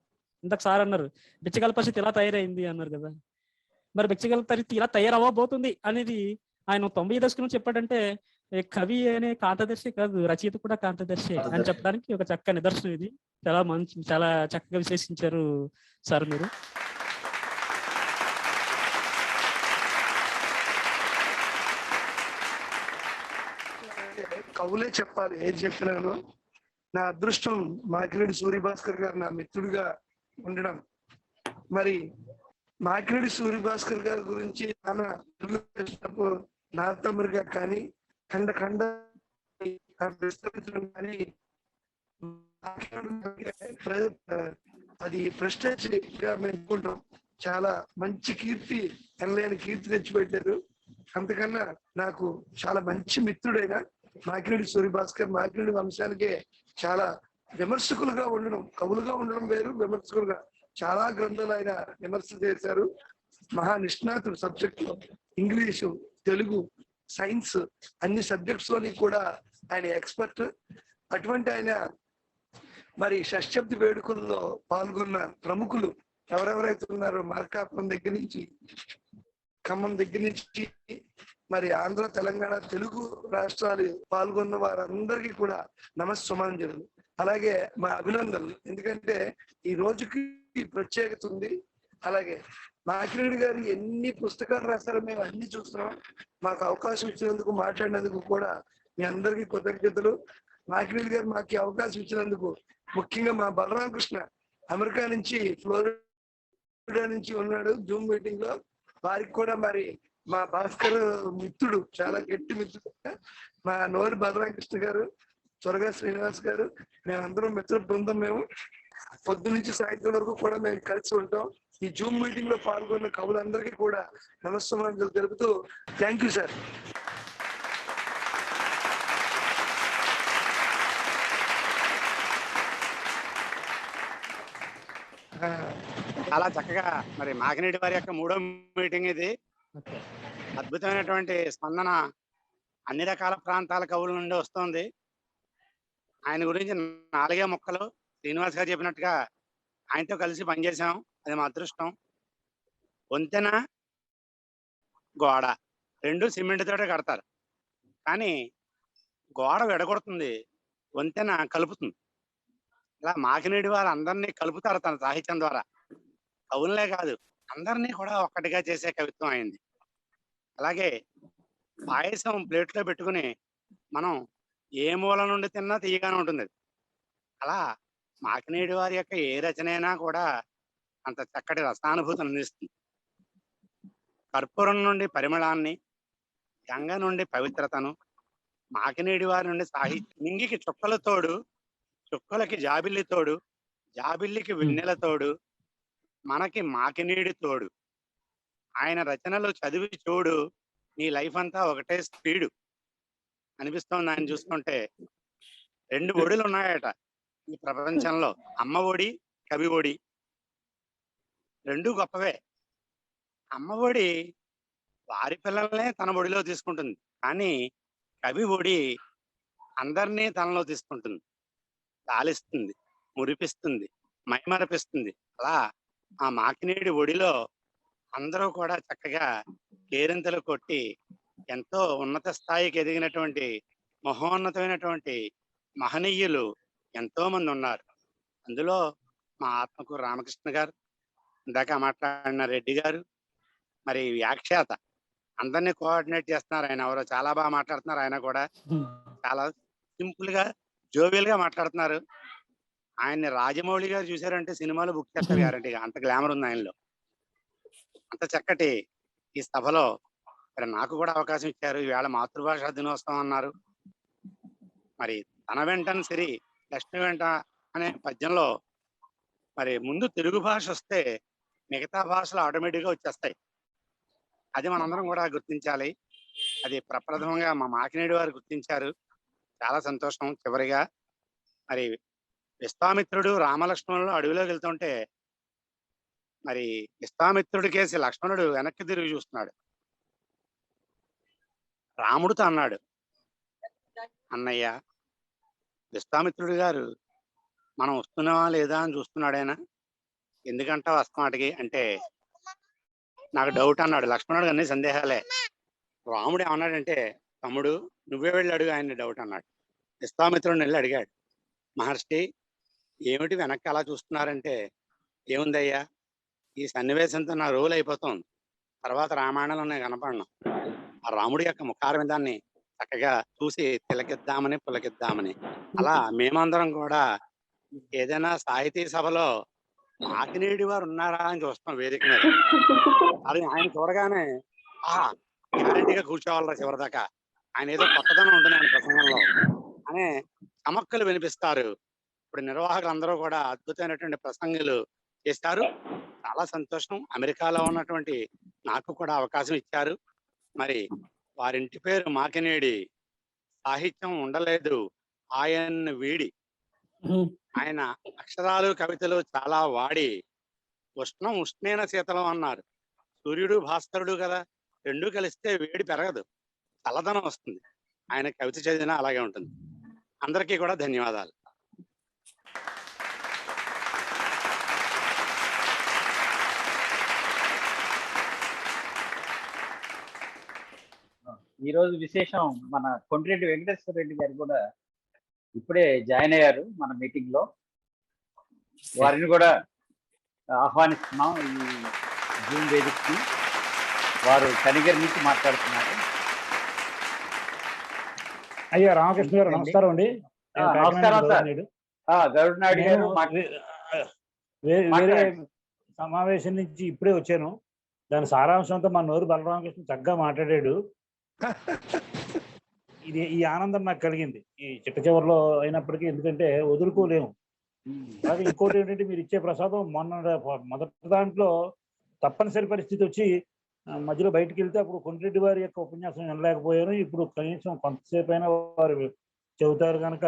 ఇందాక సార్ అన్నారు బిచ్చగాళ్ళ పరిస్థితి ఎలా తయారైంది అన్నారు కదా. మరి బిచ్చగాళ్ళ పరిస్థితి ఇలా తయారవ్వబోతుంది అనేది ఆయన 90 దశకం చెప్పాడంటే, కవి అనే కాంతదర్శి కాదు, రచయిత కూడా కాంతదర్శి అని చెప్పడానికి ఒక చక్కని నిదర్శనం ఇది. చాలా చక్కగా విశ్లేషించారు సార్ మీరు. కవులే చెప్పాలి ఏది చెప్పినాను. నా అదృష్టం మాకిరెడ్డి సూర్యభాస్కర్ గారు నా మిత్రుడిగా ఉండడం. మరి మాకిరెడ్డి సూర్యభాస్కర్ గారి గురించి నా తమ్ముడిగా కానీ ఖండ విస్తరించడం కానీ అది ప్రెస్టేజ్ గా మెచ్చుకుంటాం. చాలా మంచి కీర్తి, ఎనలేని కీర్తి తెచ్చిపెట్టారు. అంతకన్నా నాకు చాలా మంచి మిత్రుడైన మాకిరెడ్డి సూర్యభాస్కర్ మాకిరెడ్డి వంశానికే చాలా విమర్శకులుగా ఉండడం, కవులుగా ఉండడం వేరు, విమర్శకులుగా చాలా గ్రంథాలు ఆయన విమర్శ చేశారు. మహా నిష్ణాతుడు సబ్జెక్ట్ లో, ఇంగ్లీషు, తెలుగు, సైన్స్ అన్ని సబ్జెక్ట్స్ లోని కూడా ఆయన ఎక్స్పర్ట్. అటువంటి ఆయన మరి షష్ఠబ్ది వేడుకల్లో పాల్గొన్న ప్రముఖులు ఎవరెవరైతే ఉన్నారో, మార్కాపురం దగ్గర నుంచి, ఖమ్మం దగ్గర నుంచి, మరి ఆంధ్ర, తెలంగాణ, తెలుగు రాష్ట్రాలు పాల్గొన్న వారందరికీ కూడా నమస్సుమాంజలు, అలాగే మా అభినందనలు. ఎందుకంటే ఈ రోజుకి ప్రత్యేకత ఉంది. అలాగే మాకిరెడ్డి గారు ఎన్ని పుస్తకాలు రాస్తారో మేము అన్ని చూస్తున్నాం. మాకు అవకాశం ఇచ్చినందుకు, మాట్లాడినందుకు కూడా మీ అందరికీ కృతజ్ఞతలు. మాకిరెడ్డి గారు మాకు అవకాశం ఇచ్చినందుకు ముఖ్యంగా మా బలరామకృష్ణ అమెరికా నుంచి, ఫ్లోరిడా నుంచి ఉన్నాడు జూమ్ మీటింగ్ లో, వారికి కూడా మరి మా భాస్కర్ మిత్రుడు, చాలా గట్టి మిత్రుడు మా నోరు బలరామకృష్ణ గారు, త్వరగా శ్రీనివాస్ గారు, మేమందరం మిత్ర బృందం. మేము పొద్దు నుంచి సాయంత్రం వరకు కూడా మేము కలిసి ఉంటాం. ఈ జూమ్ మీటింగ్ లో పాల్గొన్న కవులందరికీ కూడా నమస్కారాలు తెలుపుతూ థ్యాంక్ యూ సార్. చాలా చక్కగా మరి మాకినేటి వారి యొక్క 3వ మీటింగ్ ఇది. అద్భుతమైనటువంటి స్పందన అన్ని రకాల ప్రాంతాల కవుల నుండి వస్తుంది. ఆయన గురించి 4 ముక్కలు శ్రీనివాస్ గారు చెప్పినట్టుగా ఆయనతో కలిసి పనిచేసాం, అది మా అదృష్టం. వంతెన, గోడ 2 సిమెంట్ తోటే కడతారు, కానీ గోడ విడగొడుతుంది, వంతెన కలుపుతుంది. ఇలా మాకినేటి వారు అందరినీ కలుపుతారు తన సాహిత్యం ద్వారా. కవులనే కాదు, అందరినీ కూడా ఒక్కటిగా చేసే కవిత్వం అయింది. అలాగే పాయసం ప్లేట్లో పెట్టుకుని మనం ఏ మూల నుండి తిన్నా తీయగానే ఉంటుంది. అలా మాకినేటి వారి యొక్క ఏ రచన అయినా కూడా అంత చక్కటి రసానుభూతిని అందిస్తుంది. కర్పూరం నుండి పరిమళాన్ని, గంగ నుండి పవిత్రతను, మాకినేటి వారి నుండి సాహిత్యం. మింగికి చుక్కల తోడు, చుక్కలకి జాబిల్లి తోడు, జాబిల్లికి వెన్నెల తోడు, మనకి మాకినేడి తోడు. ఆయన రచనలు చదివి చూడు, నీ లైఫ్ అంతా ఒకటే స్పీడు అనిపిస్తోంది ఆయన చూస్తుంటే. 2 ఒడులు ఉన్నాయట ఈ ప్రపంచంలో, అమ్మ ఒడి, కవి ఒడి. 2 గొప్పవే. అమ్మ ఒడి వారి పిల్లల్నే తన ఒడిలో తీసుకుంటుంది, కానీ కవి ఒడి అందరినీ తనలో తీసుకుంటుంది, లాలిస్తుంది, మురిపిస్తుంది, మైమరపిస్తుంది. అలా ఆ మాకినేడి ఒడిలో అందరూ కూడా చక్కగా కేరింతలు కొట్టి ఎంతో ఉన్నత స్థాయికి ఎదిగినటువంటి మహోన్నతమైనటువంటి మహనీయులు ఎంతో మంది ఉన్నారు. అందులో మా ఆత్మకూరు రామకృష్ణ గారు, ఇందాక మాట్లాడిన రెడ్డి గారు, మరి వ్యాఖ్యాత అందరినీ కోఆర్డినేట్ చేస్తున్నారు. ఆయన ఎవరో చాలా బాగా మాట్లాడుతున్నారు. ఆయన కూడా చాలా సింపుల్ గా జోవియల్ గా మాట్లాడుతున్నారు. ఆయన్ని రాజమౌళి గారు చూశారంటే సినిమాలు బుక్ చేస్తారు గ్యారంటీగా, అంత గ్లామర్ ఉంది ఆయనలో. అంత చక్కటి ఈ సభలో మరి నాకు కూడా అవకాశం ఇచ్చారు. ఈవేళ మాతృభాషా దినోత్సవం అన్నారు. మరి తన వెంటని సిరి లక్ష్మి వెంట అనే పద్యంలో మరి ముందు తెలుగు భాష వస్తే మిగతా భాషలు ఆటోమేటిక్గా వచ్చేస్తాయి. అది మనందరం కూడా గుర్తించాలి. అది ప్రప్రథమంగా మా మాకినేడి వారు గుర్తించారు. చాలా సంతోషం. చివరిగా మరి విశ్వామిత్రుడు రామలక్ష్మణుడు అడవిలోకి వెళ్తుంటే మరి విశ్వామిత్రుడి కేసి లక్ష్మణుడు వెనక్కి తిరిగి చూస్తున్నాడు. రాముడితో అన్నాడు, అన్నయ్య విశ్వామిత్రుడు గారు మనం వస్తున్నావా లేదా అని చూస్తున్నాడైనా, ఎందుకంటావు అస్తమాటికి అంటే నాకు డౌట్ అన్నాడు. లక్ష్మణుడు అన్ని సందేహాలే. రాముడు ఏమన్నాడంటే, తమ్ముడు నువ్వే వెళ్ళి అడుగు ఆయన్ని డౌట్ అన్నాడు. విశ్వామిత్రుడిని వెళ్ళి అడిగాడు, మహర్షి ఏమిటి వెనక్కి అలా చూస్తున్నారంటే, ఏముందయ్యా ఈ సన్నివేశంతో నా రోల్ అయిపోతుంది, తర్వాత రామాయణంలో నేను కనపడను. ఆ రాముడి యొక్క ముఖారవిందాన్ని చక్కగా చూసి తిలకిద్దామని పులకిద్దామని. అలా మేమందరం కూడా ఏదైనా సాహితీ సభలో మాకినేడి వారు ఉన్నారా అని చూస్తాం వేదిక మీద. అది ఆయన చూడగానే గ్యారంటీగా కూర్చోవాలరా చివరిదాకా, ఆయన ఏదో కొత్తదనం ఉంటుంది ఆయన ప్రసంగంలో అనే చమక్కులు వినిపిస్తారు. ఇప్పుడు నిర్వాహకులు అందరూ కూడా అద్భుతమైనటువంటి ప్రసంగులు చేస్తారు. చాలా సంతోషం. అమెరికాలో ఉన్నటువంటి నాకు కూడా అవకాశం ఇచ్చారు. మరి వారింటి పేరు మాకినేడి. సాహిత్యం ఉండలేదు ఆయన్ని వీడి. ఆయన అక్షరాలు కవితలు చాలా వాడి ఉష్ణం ఉష్ణేన శీతలం అన్నారు. సూర్యుడు భాస్కరుడు కదా, 2 కలిస్తే వేడి పెరగదు, చల్లదనం వస్తుంది. ఆయన కవిత చదివినా అలాగే ఉంటుంది. అందరికీ కూడా ధన్యవాదాలు. ఈ రోజు విశేషం, మన కొండ్రెడ్డి వెంకటేశ్వర రెడ్డి గారు కూడా ఇప్పుడే జాయిన్ అయ్యారు మన మీటింగ్ లో. వారిని కూడా ఆహ్వానిస్తున్నాం ఈ జూమ్ వేదికకి. వారు కనిగిరి నుంచి మాట్లాడుతున్నారు. అయ్యా రామకృష్ణ గారు నమస్కారం అండి. నమస్కారం సార్. గరుడ్ నాయుడు గారు వేరే సమావేశం నుంచి ఇప్పుడే వచ్చాను. దాని సారాంశంతో మా నోరు బలరామకృష్ణ చక్కగా మాట్లాడాడు. ఈ ఆనందం నాకు కలిగింది ఈ చిట్ట చివరిలో అయినప్పటికీ, ఎందుకంటే వదులుకోలేము. అలాగే ఇంకోటి ఏంటంటే, మీరు ఇచ్చే ప్రసాదం మొదటి దాంట్లో తప్పనిసరి పరిస్థితి వచ్చి మధ్యలో బయటికి వెళ్తే అప్పుడు కొండ్రెడ్డి వారి యొక్క ఉపన్యాసం వినలేకపోయాను. ఇప్పుడు కనీసం కొంతసేపు అయినా వారు చెబుతారు కనుక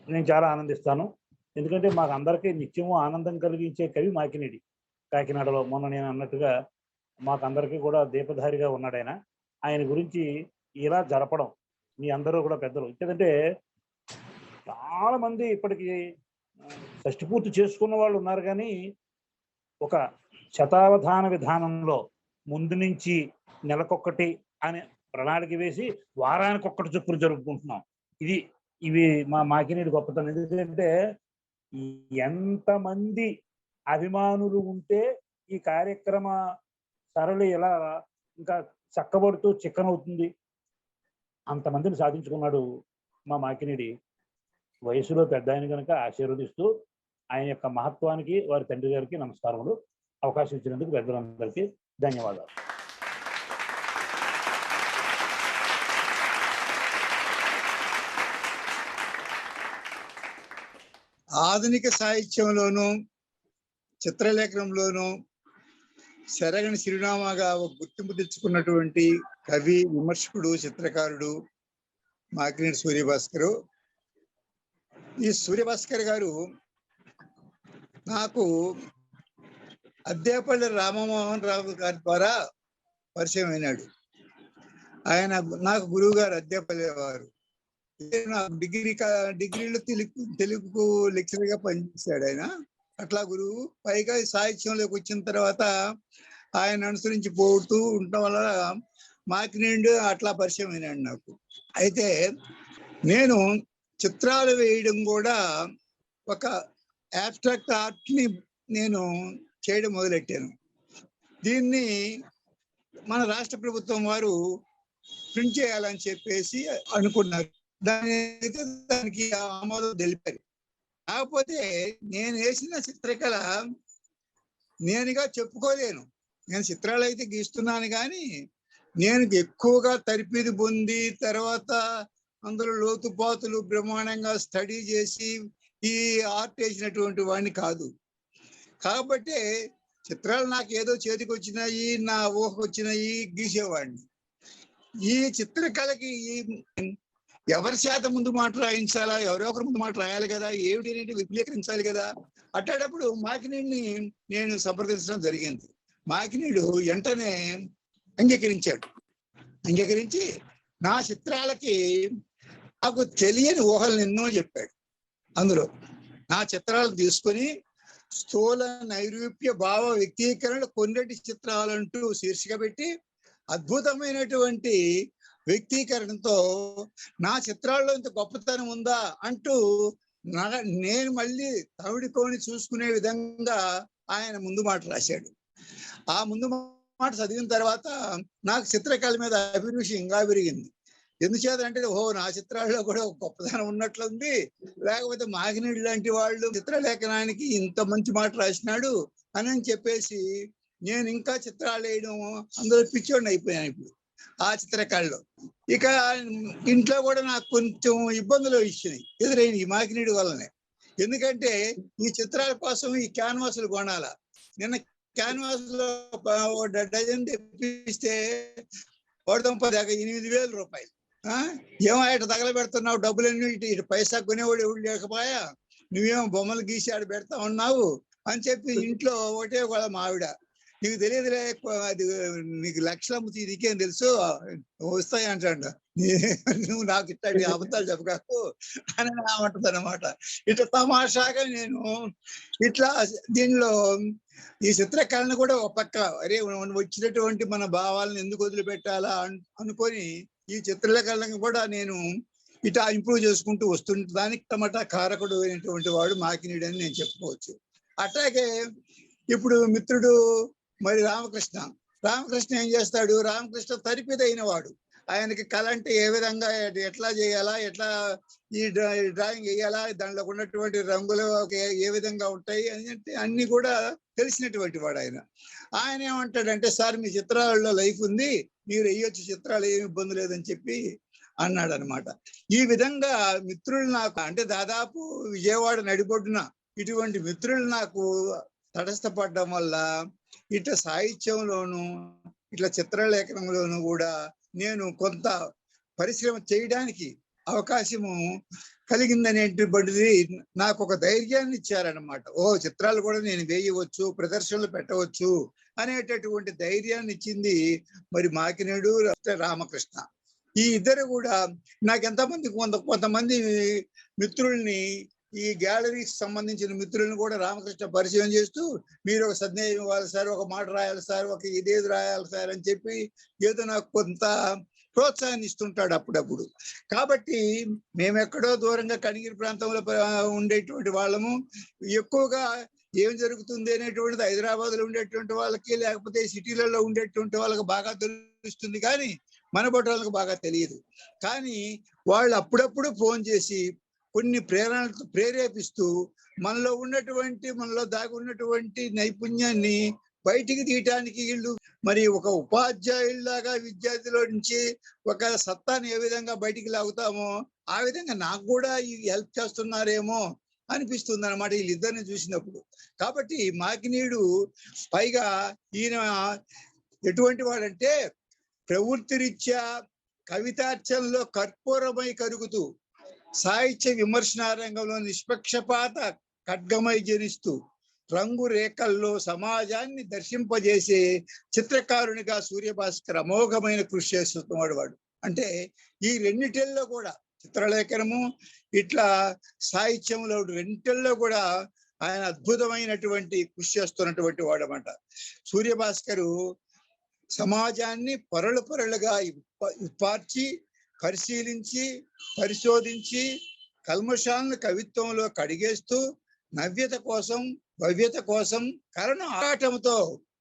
నేను చాలా ఆనందిస్తాను. ఎందుకంటే మాకు అందరికీ నిత్యము ఆనందం కలిగించే కవి మాకినేడి. కాకినాడలో మొన్న నేను అన్నట్టుగా మాకు అందరికీ కూడా దీపధారిగా ఉన్నాడు ఆయన. ఆయన గురించి ఇలా జరపడం మీ అందరూ కూడా పెద్దలు. ఎందుకంటే చాలా మంది ఇప్పటికి షష్టి పూర్తి చేసుకున్న వాళ్ళు ఉన్నారు, కానీ ఒక శతావధాన విధానంలో ముందు నుంచి నెలకొక్కటి అనే ప్రణాళిక వేసి వారానికి ఒక్కటి చొప్పున జరుపుకుంటున్నాం. ఇవి మాకినేడి గొప్పతనం. ఎందుకంటే ఎంతమంది అభిమానులు ఉంటే ఈ కార్యక్రమ సరళి ఎలా ఇంకా చక్కబడుతూ చిక్కనవుతుంది. అంతమందిని సాధించుకున్నాడు మా మాకినేడి. వయసులో పెద్ద ఆయన కనుక ఆశీర్వదిస్తూ ఆయన యొక్క మహత్వానికి వారి తండ్రి గారికి నమస్కారములు. అవకాశం ఇచ్చినందుకు పెద్దలందరికీ ధన్యవాదాలు. ఆధునిక సాహిత్యంలోనూ చిత్రలేఖనంలోనూ శరగని చిరునామాగా ఒక గుర్తింపు తెచ్చుకున్నటువంటి కవి, విమర్శకుడు, చిత్రకారుడు మాకినేడి సూర్యభాస్కరు. ఈ సూర్యభాస్కర్ గారు నాకు అద్దేపల్లి రామమోహన్ రావు గారి ద్వారా పరిచయం అయినాడు. ఆయన నాకు గురువు గారు అద్దేపల్లి వారు. నాకు డిగ్రీలో తెలుగు లెక్చరర్ గా పనిచేశాడు ఆయన. అట్లా గురువు. పైగా సాహిత్యంలోకి వచ్చిన తర్వాత ఆయన అనుసరించి పోతూ ఉండటం వల్ల మాకినేడి అట్లా పరిచయం అయినాడు నాకు. అయితే నేను చిత్రాలు వేయడం కూడా ఒక అబ్స్ట్రాక్ట్ ఆర్ట్ ని నేను చేయడం మొదలెట్టాను. దీన్ని మన రాష్ట్ర ప్రభుత్వం వారు ప్రింట్ చేయాలని చెప్పేసి అనుకున్నారు. దానికి ఆమోదం తెలిపారు. కాకపోతే నేను వేసిన చిత్రకళ నేనుగా చెప్పుకోలేను. నేను చిత్రాలు అయితే గీస్తున్నాను, కానీ నేను ఎక్కువగా తరిపిది పొంది తర్వాత అందులో లోతుపాతులు బ్రహ్మాండంగా స్టడీ చేసి ఈ ఆర్ట్ వేసినటువంటి వాడిని కాదు. కాబట్టి చిత్రాలు నాకు ఏదో చేతికి వచ్చినాయి, నా ఊహకు వచ్చినాయి, గీసేవాడిని. ఈ చిత్రకళకి ఎవరి చేత ముందు మాట రాయించాలా, ఎవరో ఒకరి ముందు మాట రాయాలి కదా, ఏమిటి విపులీకరించాలి కదా. అట్టేటప్పుడు మాకినేడిని నేను సంప్రదించడం జరిగింది. మాకినేడు వెంటనే అంగీకరించాడు. అంగీకరించి నా చిత్రాలకి నాకు తెలియని ఊహలను ఎన్నో చెప్పాడు. అందులో నా చిత్రాలను తీసుకొని స్థూల నైరూప్య భావ వ్యక్తీకరణ కొన్నిటి చిత్రాలంటూ శీర్షిక పెట్టి అద్భుతమైనటువంటి వ్యక్తీకరణతో నా చిత్రాల్లో ఇంత గొప్పతనం ఉందా అంటూ నేను మళ్ళీ తమిడుకొని చూసుకునే విధంగా ఆయన ముందు మాట రాశాడు. ఆ ముందు మాట చదివిన తర్వాత నాకు చిత్రకళ మీద అభిరుచి ఇంకా పెరిగింది. ఎందుచేతంటే నా చిత్రాల్లో కూడా ఒక గొప్పతనం ఉన్నట్లుంది, లేకపోతే మాకినేడి లాంటి వాళ్ళు చిత్రలేఖనానికి ఇంత మంచి మాట రాసినాడు అని చెప్పేసి నేను ఇంకా చిత్రాలు వేయడం అందులో పిచ్చోడిని అయిపోయాను ఇప్పుడు ఆ చిత్రకళలో. ఇక ఇంట్లో కూడా నాకు కొంచెం ఇబ్బందులు ఇచ్చినాయి, ఎదురైనవి మాకినేడి వల్లనే. ఎందుకంటే ఈ చిత్రాల కోసం ఈ క్యాన్వాసులు కొనాల. నిన్న క్యాన్వాస్ లో డజన్ తెప్పిస్తే 8,000 రూపాయలు. ఏమో ఇటు తగలబెడుతున్నావు, డబ్బులన్నీ ఇటు పైసా కొనేవాడు ఎవడు లేకపోయా, నువ్వేమో బొమ్మలు గీసి ఆడ పెడతా ఉన్నావు అని చెప్పి ఇంట్లో ఒకటే కూడా మా ఆవిడ, నీకు తెలియదులే, అది నీకు లక్షలు అమ్ముతుంది, నీకేం తెలుసు, వస్తాయి అంటాడు, నువ్వు నాకు ఇట్లాంటి అబద్ధాలు చెప్పకాకు అని అంటుంది అనమాట. ఇట్లా తమాషాగా నేను ఇట్లా దీనిలో ఈ చిత్రకళను కూడా ఒక పక్క అరే వచ్చినటువంటి మన భావాలను ఎందుకు వదిలిపెట్టాలా అనుకొని ఈ చిత్రకళను కూడా నేను ఇట్లా ఇంప్రూవ్ చేసుకుంటూ వస్తుంటే దానికి టమాటా కారకుడు అయినటువంటి వాడు మాకినేడి అని నేను చెప్పుకోవచ్చు. అట్లాగే ఇప్పుడు మిత్రుడు మరి రామకృష్ణ ఏం చేస్తాడు, రామకృష్ణ తరిపిదైన వాడు. ఆయనకి కళ అంటే ఏ విధంగా ఎట్లా చేయాలా, ఎట్లా ఈ డ్రాయింగ్ వేయాలా, దాంట్లో ఉన్నటువంటి రంగులు ఏ విధంగా ఉంటాయి అని అన్ని కూడా తెలిసినటువంటి వాడు ఆయన ఏమంటాడంటే, సార్ మీ చిత్రాలలో లైఫ్ ఉంది, మీరు వేయొచ్చు చిత్రాలు, ఏమి ఇబ్బంది లేదని చెప్పి అన్నాడు అనమాట. ఈ విధంగా మిత్రులు నాకు అంటే దాదాపు విజయవాడ నడిబొడ్డున ఇటువంటి మిత్రులు నాకు తటస్థపడడం వల్ల ఇట్లా సాహిత్యంలోను ఇట్లా చిత్రలేఖనంలోను కూడా నేను కొంత పరిశ్రమ చేయడానికి అవకాశము కలిగిందనేటువంటిది నాకు ఒక ధైర్యాన్ని ఇచ్చారనమాట. చిత్రాలు కూడా నేను వేయవచ్చు, ప్రదర్శనలు పెట్టవచ్చు అనేటటువంటి ధైర్యాన్ని ఇచ్చింది మరి మాకినేడు రామకృష్ణ. ఈ ఇద్దరు కూడా నాకు ఎంతమంది కొంతమంది మిత్రుల్ని ఈ గ్యాలరీకి సంబంధించిన మిత్రులను కూడా రామకృష్ణ పరిచయం చేస్తూ మీరు ఒక సందేహం ఇవ్వాలి సార్, ఒక మాట రాయాలి సార్, ఒక ఇదేది రాయాలి సార్ అని చెప్పి ఏదో నాకు కొంత ప్రోత్సాహాన్ని ఇస్తుంటాడు అప్పుడప్పుడు. కాబట్టి మేమెక్కడో దూరంగా కనిగిరి ప్రాంతంలో ఉండేటువంటి వాళ్ళము ఎక్కువగా ఏం జరుగుతుంది అనేటువంటిది హైదరాబాద్ లో ఉండేటువంటి వాళ్ళకి లేకపోతే సిటీలలో ఉండేటువంటి వాళ్ళకి బాగా తెలుస్తుంది, కానీ మన బొట్టలకు బాగా తెలియదు. కానీ వాళ్ళు అప్పుడప్పుడు ఫోన్ చేసి కొన్ని ప్రేరణలతో ప్రేరేపిస్తూ మనలో దాగి ఉన్నటువంటి నైపుణ్యాన్ని బయటికి తీయటానికి వీళ్ళు మరి ఒక ఉపాధ్యాయుల్లాగా విద్యార్థిలో నుంచి ఒక సత్తాన్ని ఏ విధంగా బయటికి లాగుతామో ఆ విధంగా నాకు కూడా హెల్ప్ చేస్తున్నారేమో అనిపిస్తుంది అనమాట వీళ్ళిద్దరిని చూసినప్పుడు. కాబట్టి మాకినీడు పైగా ఈయన ఎటువంటి వాడంటే ప్రవృత్తి రీత్యా కవితార్చనలో కర్పూరమై కరుగుతూ సాహిత్య విమర్శనా రంగంలో నిష్పక్షపాత ఖడ్గమై జనిస్తూ రంగు రేఖల్లో సమాజాన్ని దర్శింపజేసే చిత్రకారునిగా సూర్యభాస్కర్ అమోఘమైన కృషి చేస్తున్నాడు. వాడు అంటే ఈ రెండిటిల్లో కూడా చిత్రలేఖనము ఇట్లా సాహిత్యంలో రెండిటిల్లో కూడా ఆయన అద్భుతమైనటువంటి కృషి చేస్తున్నటువంటి వాడు అన్నమాట. సూర్యభాస్కరు సమాజాన్ని పొరలుగా విప్పార్చి పరిశీలించి పరిశోధించి కల్మషాలను కవిత్వంలో కడిగేస్తూ నవ్యత కోసం భవ్యత కోసం కరణ ఆరాటంతో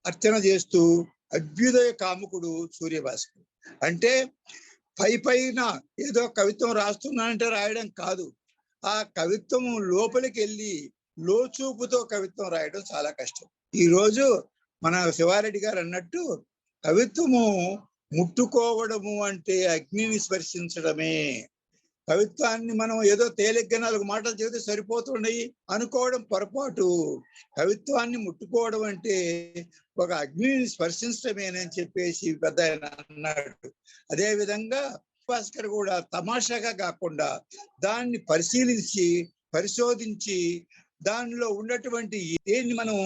అర్చన చేస్తూ అభ్యుదయ కాముకుడు సూర్యభాస్కర్. అంటే పైన ఏదో కవిత్వం రాస్తున్నానంటే రాయడం కాదు, ఆ కవిత్వం లోపలికి వెళ్ళి లోచూపుతో కవిత్వం రాయడం చాలా కష్టం. ఈ రోజు మన శివారెడ్డి గారు అన్నట్టు కవిత్వము ముట్టుకోవడము అంటే అగ్నిని స్పర్శించడమే. కవిత్వాన్ని మనం ఏదో తేలిగ్గా 4 మాటలు చెబితే సరిపోతున్నాయి అనుకోవడం పొరపాటు. కవిత్వాన్ని ముట్టుకోవడం అంటే ఒక అగ్నిని స్పర్శించడమేనని చెప్పేసి పెద్ద ఆయన అన్నాడు. అదే విధంగా భాస్కర్ కూడా తమాషాగా కాకుండా దాన్ని పరిశీలించి పరిశోధించి దానిలో ఉన్నటువంటి దేన్ని మనం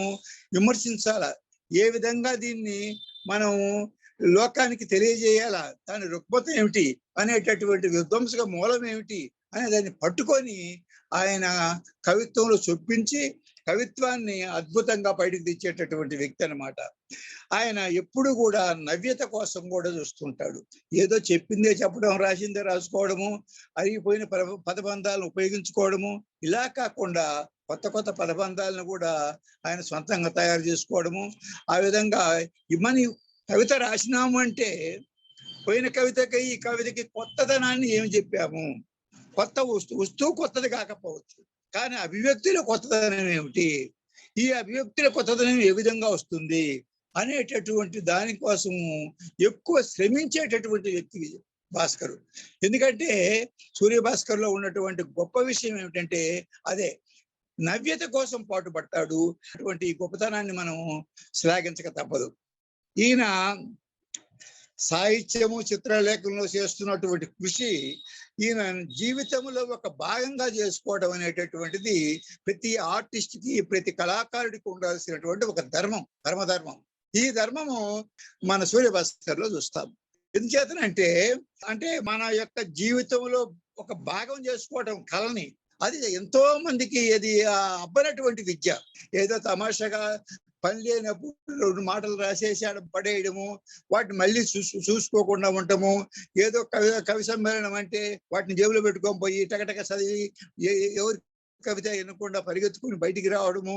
విమర్శించాలా, ఏ విధంగా దీన్ని మనం లోకానికి తెలియజేయాలా, దాని రుగ్మత ఏమిటి అనేటటువంటి విధ్వంసక మూలం ఏమిటి అనే దాన్ని పట్టుకొని ఆయన కవిత్వంలో చొప్పించి కవిత్వాన్ని అద్భుతంగా బయటకు తెచ్చేటటువంటి వ్యక్తి అన్నమాట. ఆయన ఎప్పుడు కూడా నవ్యత కోసం కూడా చూస్తుంటాడు. ఏదో చెప్పిందే చెప్పడం, రాసిందే రాసుకోవడము, అరిగిపోయిన పదబంధాలను ఉపయోగించుకోవడము, ఇలా కాకుండా కొత్త పదబంధాలను కూడా ఆయన సొంతంగా తయారు చేసుకోవడము. ఆ విధంగా ఇమ్మని కవిత రాసినాము అంటే పోయిన కవితకి ఈ కవితకి కొత్తదనాన్ని ఏమి చెప్పాము, కొత్త వస్తువు కొత్తది కాకపోవచ్చు, కానీ అభివ్యక్తిలో కొత్తదనం ఏమిటి, ఈ అభివ్యక్తిలో కొత్తదనం ఏ విధంగా వస్తుంది అనేటటువంటి దానికోసం ఎక్కువ శ్రమించేటటువంటి వ్యక్తి భాస్కర్. ఎందుకంటే సూర్యభాస్కర్ లో ఉన్నటువంటి గొప్ప విషయం ఏమిటంటే అదే నవ్యత కోసం పాటుపడతాడు. అటువంటి గొప్పతనాన్ని మనం శ్లాఘించక తప్పదు. ఈయన సాహిత్యము చిత్రలేఖనంలో చేస్తున్నటువంటి కృషి ఈయన జీవితంలో ఒక భాగంగా చేసుకోవడం అనేటటువంటిది ప్రతి ఆర్టిస్ట్కి ప్రతి కళాకారుడికి ఉండాల్సినటువంటి ఒక పరమధర్మం. ఈ ధర్మము మన సూర్యభాస్కర్ లో చూస్తాం. ఎందుచేతనంటే అంటే మన యొక్క జీవితంలో ఒక భాగం చేసుకోవడం కళని, అది ఎంతో మందికి అది అబ్బనటువంటి విద్య. ఏదో తమాషాగా పని లేనప్పుడు 2 మాటలు రాసేసి ఆడ పడేయడము, వాటిని మళ్ళీ చూసుకోకుండా ఉండటము, ఏదో కవి సమ్మేళనం అంటే వాటిని జేబులో పెట్టుకొని పోయి టకటక చదివి ఎవరి కవిత వినకుండా పరిగెత్తుకుని బయటికి రావడము,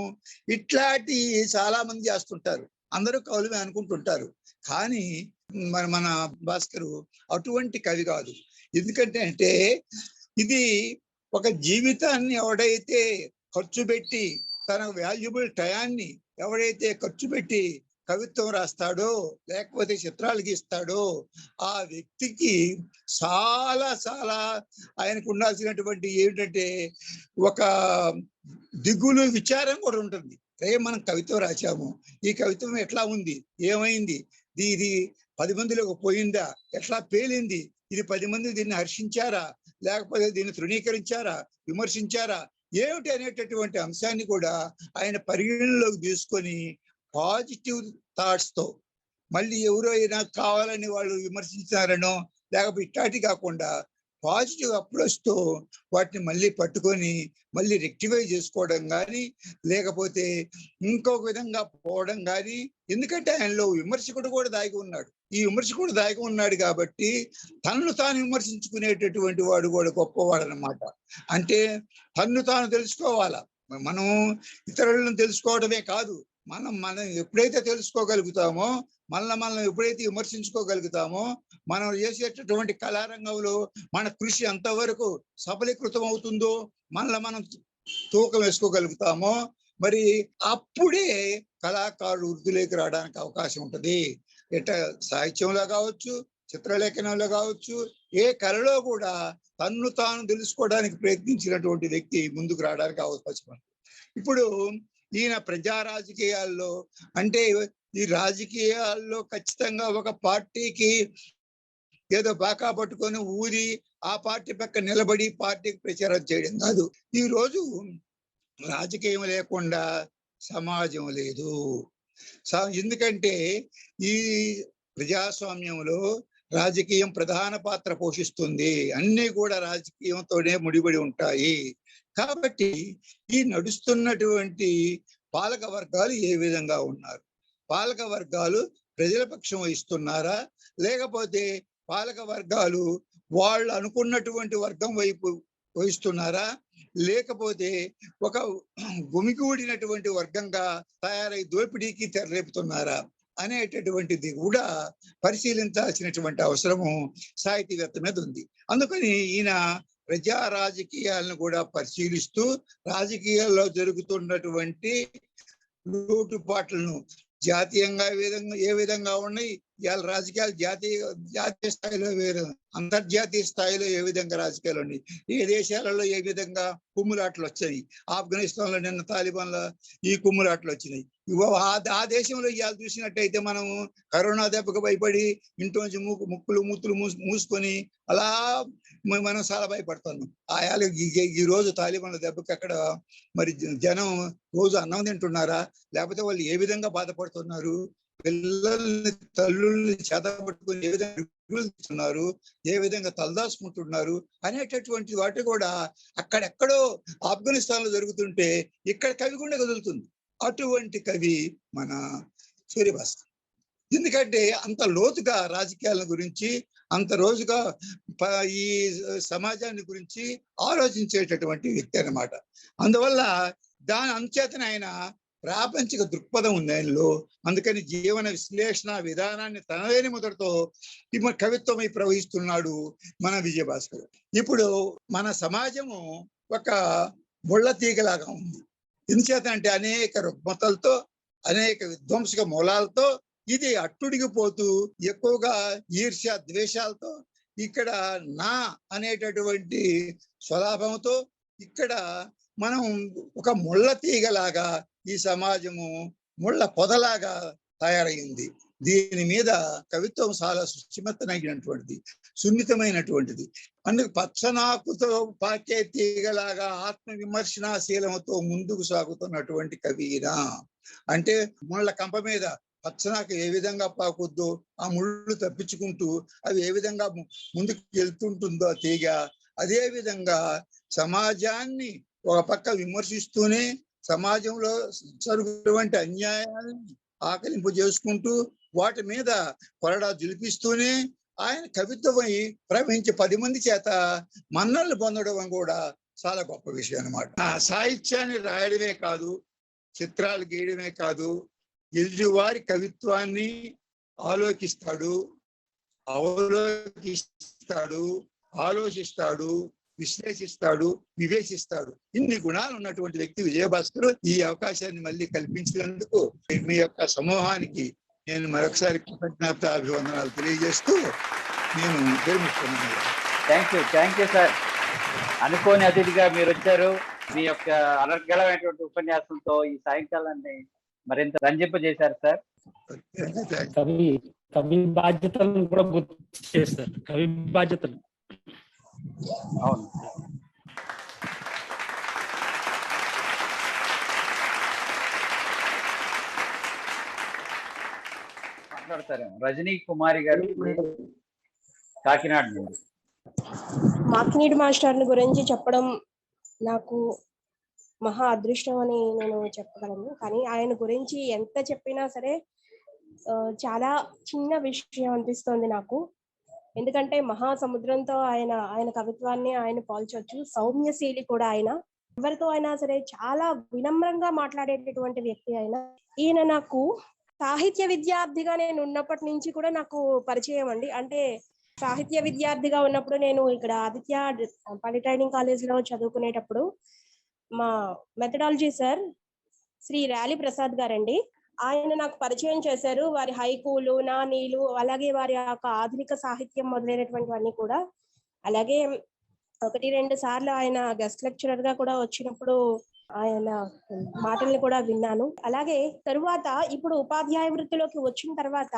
ఇట్లాంటి చాలా మంది చేస్తుంటారు. అందరూ కవులమే అనుకుంటుంటారు. కానీ మన భాస్కర్ అటువంటి కవి కాదు. ఎందుకంటే అంటే ఇది ఒక జీవితాన్ని ఎవడైతే ఖర్చు పెట్టి తన వాల్యుబుల్ టయాన్ని ఎవడైతే ఖర్చు పెట్టి కవిత్వం రాస్తాడో లేకపోతే చిత్రాలు గీస్తాడో ఆ వ్యక్తికి చాలా చాలా ఆయనకు ఉండాల్సినటువంటి ఏమిటంటే ఒక దిగులు విచారం కూడా ఉంటుంది. మనం కవిత్వం రాశాము, ఈ కవిత్వం ఎట్లా ఉంది, ఏమైంది, ఇది 10 మందిలోకి పోయిందా, ఎట్లా పేలింది, ఇది 10 మంది దీన్ని హర్షించారా లేకపోతే దీన్ని తృణీకరించారా, విమర్శించారా ఏమిటి అనేటటువంటి అంశాన్ని కూడా ఆయన పరిగణలోకి తీసుకొని పాజిటివ్ థాట్స్ తో, మళ్ళీ ఎవరో అయినా కావాలని వాళ్ళు విమర్శించారనో లేకపోతే ఇట్లాంటి కాకుండా పాజిటివ్ అప్రోచ్ తో వాటిని మళ్ళీ పట్టుకొని మళ్ళీ రెక్టిఫై చేసుకోవడం కానీ లేకపోతే ఇంకొక విధంగా పోవడం కానీ. ఎందుకంటే ఆయనలో విమర్శకుడు కూడా దాగి ఉన్నాడు. ఈ విమర్శకుడు దాగి ఉన్నాడు కాబట్టి తనను తాను విమర్శించుకునేటటువంటి వాడు కూడా గొప్పవాడు అన్నమాట. అంటే తన్ను తాను తెలుసుకోవాలా. మనం ఇతరులను తెలుసుకోవడమే కాదు, మనం ఎప్పుడైతే తెలుసుకోగలుగుతామో, మనం ఎప్పుడైతే విమర్శించుకోగలుగుతామో, మనం చేసేటటువంటి కళారంగంలో మన కృషి ఎంతవరకు సఫలీకృతం అవుతుందో మనం తూకం వేసుకోగలుగుతామో, మరి అప్పుడే కళాకారుడు వృద్ధిలోకి రావడానికి అవకాశం ఉంటుంది. సాహిత్యంలో కావచ్చు, చిత్రలేఖనంలో కావచ్చు, ఏ కళలో కూడా తన్ను తాను తెలుసుకోవడానికి ప్రయత్నించినటువంటి వ్యక్తి ముందుకు రావడానికి అవకాశం ఉంది. ఇప్పుడు ఈయన ప్రజా రాజకీయాల్లో అంటే ఈ రాజకీయాల్లో ఖచ్చితంగా ఒక పార్టీకి ఏదో బాకా పట్టుకొని ఊరి ఆ పార్టీ పక్క నిలబడి పార్టీకి ప్రచారం చేయడం కాదు. ఈ రోజు రాజకీయం లేకుండా సమాజం లేదు. ఎందుకంటే ఈ ప్రజాస్వామ్యంలో రాజకీయం ప్రధాన పాత్ర పోషిస్తుంది. అన్నీ కూడా రాజకీయంతోనే ముడిపడి ఉంటాయి. కాబట్టి ఈ నడుస్తున్నటువంటి పాలక వర్గాలు ఏ విధంగా ఉన్నారు, పాలక వర్గాలు ప్రజల పక్షం వహిస్తున్నారా లేకపోతే పాలక వర్గాలు వాళ్ళు అనుకున్నటువంటి వర్గం వైపు వహిస్తున్నారా లేకపోతే ఒక గుమిగూడినటువంటి వర్గంగా తయారై దోపిడీకి తెరలేపుతున్నారా అనేటటువంటిది కూడా పరిశీలించాల్సినటువంటి అవసరము సాహితీవేత్త మీద ఉంది. అందుకని ఈయన ప్రజా రాజకీయాలను కూడా పరిశీలిస్తూ రాజకీయాల్లో జరుగుతున్నటువంటి లోటుపాట్లను జాతీయంగా ఏ విధంగా ఉన్నాయి, ఇవాళ రాజకీయాలు జాతీయ స్థాయిలో వేరు, అంతర్జాతీయ స్థాయిలో ఏ విధంగా రాజకీయాలు ఉన్నాయి, ఏ దేశాలలో ఏ విధంగా కుమ్ములాట్లు వచ్చాయి. ఆఫ్ఘనిస్తాన్ లో నిన్న తాలిబాన్ల ఈ కుమ్ములాట్లు వచ్చినాయి. ఆ దేశంలో ఇవాళ చూసినట్టయితే మనం కరోనా దెబ్బకు భయపడి ఇంట్లోంచి మూతులు మూసుకొని అలా మనం చాలా భయపడుతున్నాం. ఈ రోజు తాలిబాన్ల దెబ్బకి అక్కడ మరి జనం రోజు అన్నం తింటున్నారా లేకపోతే వాళ్ళు ఏ విధంగా బాధపడుతున్నారు, పిల్లల్ని తల్లుల్ని చేతపట్టుకుని ఏ విధంగా ఏ విధంగా తలదాచుకుంటున్నారు అనేటటువంటి వాటి కూడా అక్కడెక్కడో ఆఫ్ఘనిస్తాన్ లో జరుగుతుంటే ఇక్కడ కవి గుండె కదులుతుంది. అటువంటి కవి మన సూర్యభాస్కర్. ఎందుకంటే అంత లోతుగా రాజకీయాల గురించి అంత రోజుగా ఈ సమాజాన్ని గురించి ఆలోచించేటటువంటి వ్యక్తి అన్నమాట. అందువల్ల దాని అంచేతన ఆయన ప్రాపంచిక దృక్పథం ఉంది ఆయనలో. అందుకని జీవన విశ్లేషణ విధానాన్ని తనదైన మొదటితో కవిత్వమై ప్రవహిస్తున్నాడు మన విజయభాస్కర్. ఇప్పుడు మన సమాజము ఒక ముళ్ళ తీగలాగా ఉంది. ఎందుచేత అంటే అనేక రుగ్మతలతో అనేక విధ్వంసక మూలాలతో ఇది అట్టుడిగిపోతూ ఎక్కువగా ఈర్ష్య ద్వేషాలతో ఇక్కడ నా అనేటటువంటి స్వలాభంతో ఇక్కడ మనం ఒక ముళ్ళ తీగలాగా ఈ సమాజము ముళ్ళ పొదలాగా తయారైంది. దీని మీద కవిత్వం చాలా శుచిమత్తనైనటువంటిది, సున్నితమైనటువంటిది. అందుకు పచ్చనాకుతో పాకే తీగలాగా ఆత్మవిమర్శనాశీలంతో ముందుకు సాగుతున్నటువంటి కవినా. అంటే ముళ్ళ కంప మీద పచ్చనాకు ఏ విధంగా పాకుద్దో ఆ ముళ్ళు తప్పించుకుంటూ అవి ఏ విధంగా ముందుకు వెళ్తుంటుందో తీగ, అదే విధంగా సమాజాన్ని ఒక పక్క విమర్శిస్తూనే సమాజంలో జరుగుతున్నటువంటి అన్యాయాన్ని ఆకలింపు చేసుకుంటూ వాటి మీద కొరడా జులిపిస్తూనే ఆయన కవిత్వమై ప్రవహించి 10 మంది చేత మన్నలు పొందడం కూడా చాలా గొప్ప విషయం అన్నమాట. ఆ సాహిత్యాన్ని రాయడమే కాదు, చిత్రాలు గీయడమే కాదు, ఎదుటివారి కవిత్వాన్ని ఆలోచిస్తాడు, అవలోకిస్తాడు, ఆలోచిస్తాడు, విశ్లేషిస్తాడు, వివేచిస్తాడు. ఇన్ని గుణాలు ఉన్నటువంటి వ్యక్తి విజయభాస్కర్. ఈ అవకాశాన్ని మళ్ళీ కల్పించినందుకు మీ యొక్క సమూహానికి నేను మరొకసారి కృతజ్ఞతాభివందనాలు తెలియజేస్తూ నేను విరమిస్తున్నాను. Thank you sir. అనుకోని అతిథిగా మీరు వచ్చారు. మీ యొక్క అనర్గళమైనటువంటి ఉపన్యాసంతో ఈ సాయంకాలాన్ని మరింత రంజింపజేశారు సార్. కవి బాధ్యతలను కూడా గుర్తు చేస్తారు. కవి బాధ్యతలు. అవును. మాట్లాడతారేమో రజనీ కుమారి గారు, కాకినాడ నుండి. మాకినీడి మాస్టర్ని గురించి చెప్పడం నాకు మహా అదృష్టం అని నేను చెప్పగలను. కానీ ఆయన గురించి ఎంత చెప్పినా సరే చాలా చిన్న విషయం అనిపిస్తోంది నాకు. ఎందుకంటే మహాసముద్రంతో ఆయన కవిత్వాన్ని ఆయన పోల్చొచ్చు. సౌమ్యశీలి కూడా ఆయన. ఎవరితో అయినా సరే చాలా వినమ్రంగా మాట్లాడేటటువంటి వ్యక్తి ఆయన. ఈయన నాకు సాహిత్య విద్యార్థిగా నేను ఉన్నప్పటి నుంచి కూడా నాకు పరిచయం అండి. అంటే సాహిత్య విద్యార్థిగా ఉన్నప్పుడు నేను ఇక్కడ ఆదిత్య పాలిటెక్నిక్ కాలేజ్ లో చదువుకునేటప్పుడు మా మెథడాలజీ సార్ శ్రీ ర్యాలీ ప్రసాద్ గారండి, ఆయన నాకు పరిచయం చేశారు. వారి హైకూలు, నానీలు, అలాగే వారి యొక్క ఆధునిక సాహిత్యం మొదలైనటువంటివన్నీ కూడా. అలాగే 1-2 సార్లు ఆయన గెస్ట్ లెక్చరర్ గా కూడా వచ్చినప్పుడు ఆయన మాటల్ని కూడా విన్నాను. అలాగే తరువాత ఇప్పుడు ఉపాధ్యాయ వృత్తిలోకి వచ్చిన తర్వాత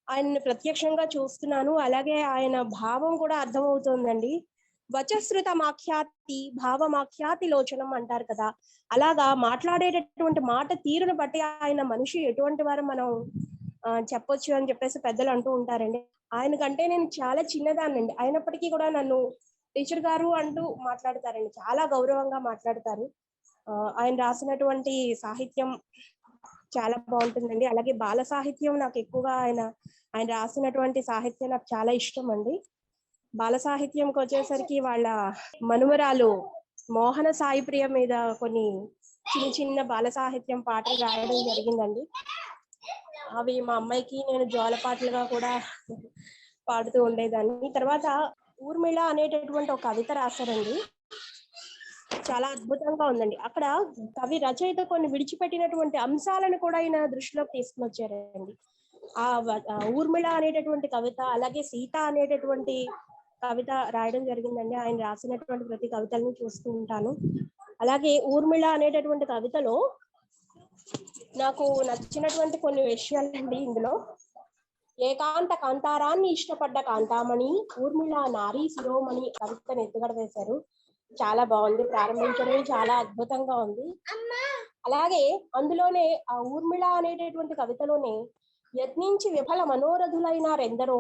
ఆయన్ని ప్రత్యక్షంగా చూస్తున్నాను. అలాగే ఆయన భావం కూడా అర్థమవుతోందండి. వచశ్రుత మాఖ్యాతి భావమాఖ్యాతి లోచనం అంటారు కదా, అలాగా మాట్లాడేటటువంటి మాట తీరును బట్టి ఆయన మనిషి ఎటువంటి వారు మనం చెప్పొచ్చు అని చెప్పేసి పెద్దలు అంటూ ఉంటారండి. ఆయన కంటే నేను చాలా చిన్నదాన్నండి, అయినప్పటికీ కూడా నన్ను టీచర్ గారు అంటూ మాట్లాడతారండి. చాలా గౌరవంగా మాట్లాడతారు. ఆయన రాసినటువంటి సాహిత్యం చాలా బాగుంటుందండి. అలాగే బాల సాహిత్యం నాకు ఎక్కువగా ఆయన రాసినటువంటి సాహిత్యం నాకు చాలా ఇష్టం అండి. బాల సాహిత్యంకి వచ్చేసరికి వాళ్ళ మనుమరాలు మోహన సాయి ప్రియ మీద కొన్ని చిన్న బాల సాహిత్యం పాటలు రాయడం జరిగిందండి. అవి మా అమ్మాయికి నేను జోలపాటలుగా కూడా పాడుతూ ఉండేదాన్ని. తర్వాత ఊర్మిళ అనేటటువంటి ఒక కవిత రాశారండి, చాలా అద్భుతంగా ఉందండి. అక్కడ కవి రచయిత కొన్ని విడిచిపెట్టినటువంటి అంశాలను కూడా ఆయన దృష్టిలోకి తీసుకుని వచ్చారండి. ఆ ఊర్మిళ అనేటటువంటి కవిత, అలాగే సీత అనేటటువంటి కవిత రాయడం జరిగిందండి. ఆయన రాసినటువంటి ప్రతి కవితలను చూస్తూ ఉంటాను. అలాగే ఊర్మిళ అనేటటువంటి కవితలో నాకు నచ్చినటువంటి కొన్ని విషయాలండి. ఇందులో ఏకాంత కాంతారాన్ని ఇష్టపడ్డ కాంతామణి ఊర్మిళ నారీ శిరోమణి కవితను ఎత్తుగడ వేశారు. చాలా బాగుంది, ప్రారంభించడం చాలా అద్భుతంగా ఉంది. అలాగే అందులోనే ఆ ఊర్మిళ అనేటటువంటి కవితలోనే యత్నించి విఫల మనోరథులైన రెందరో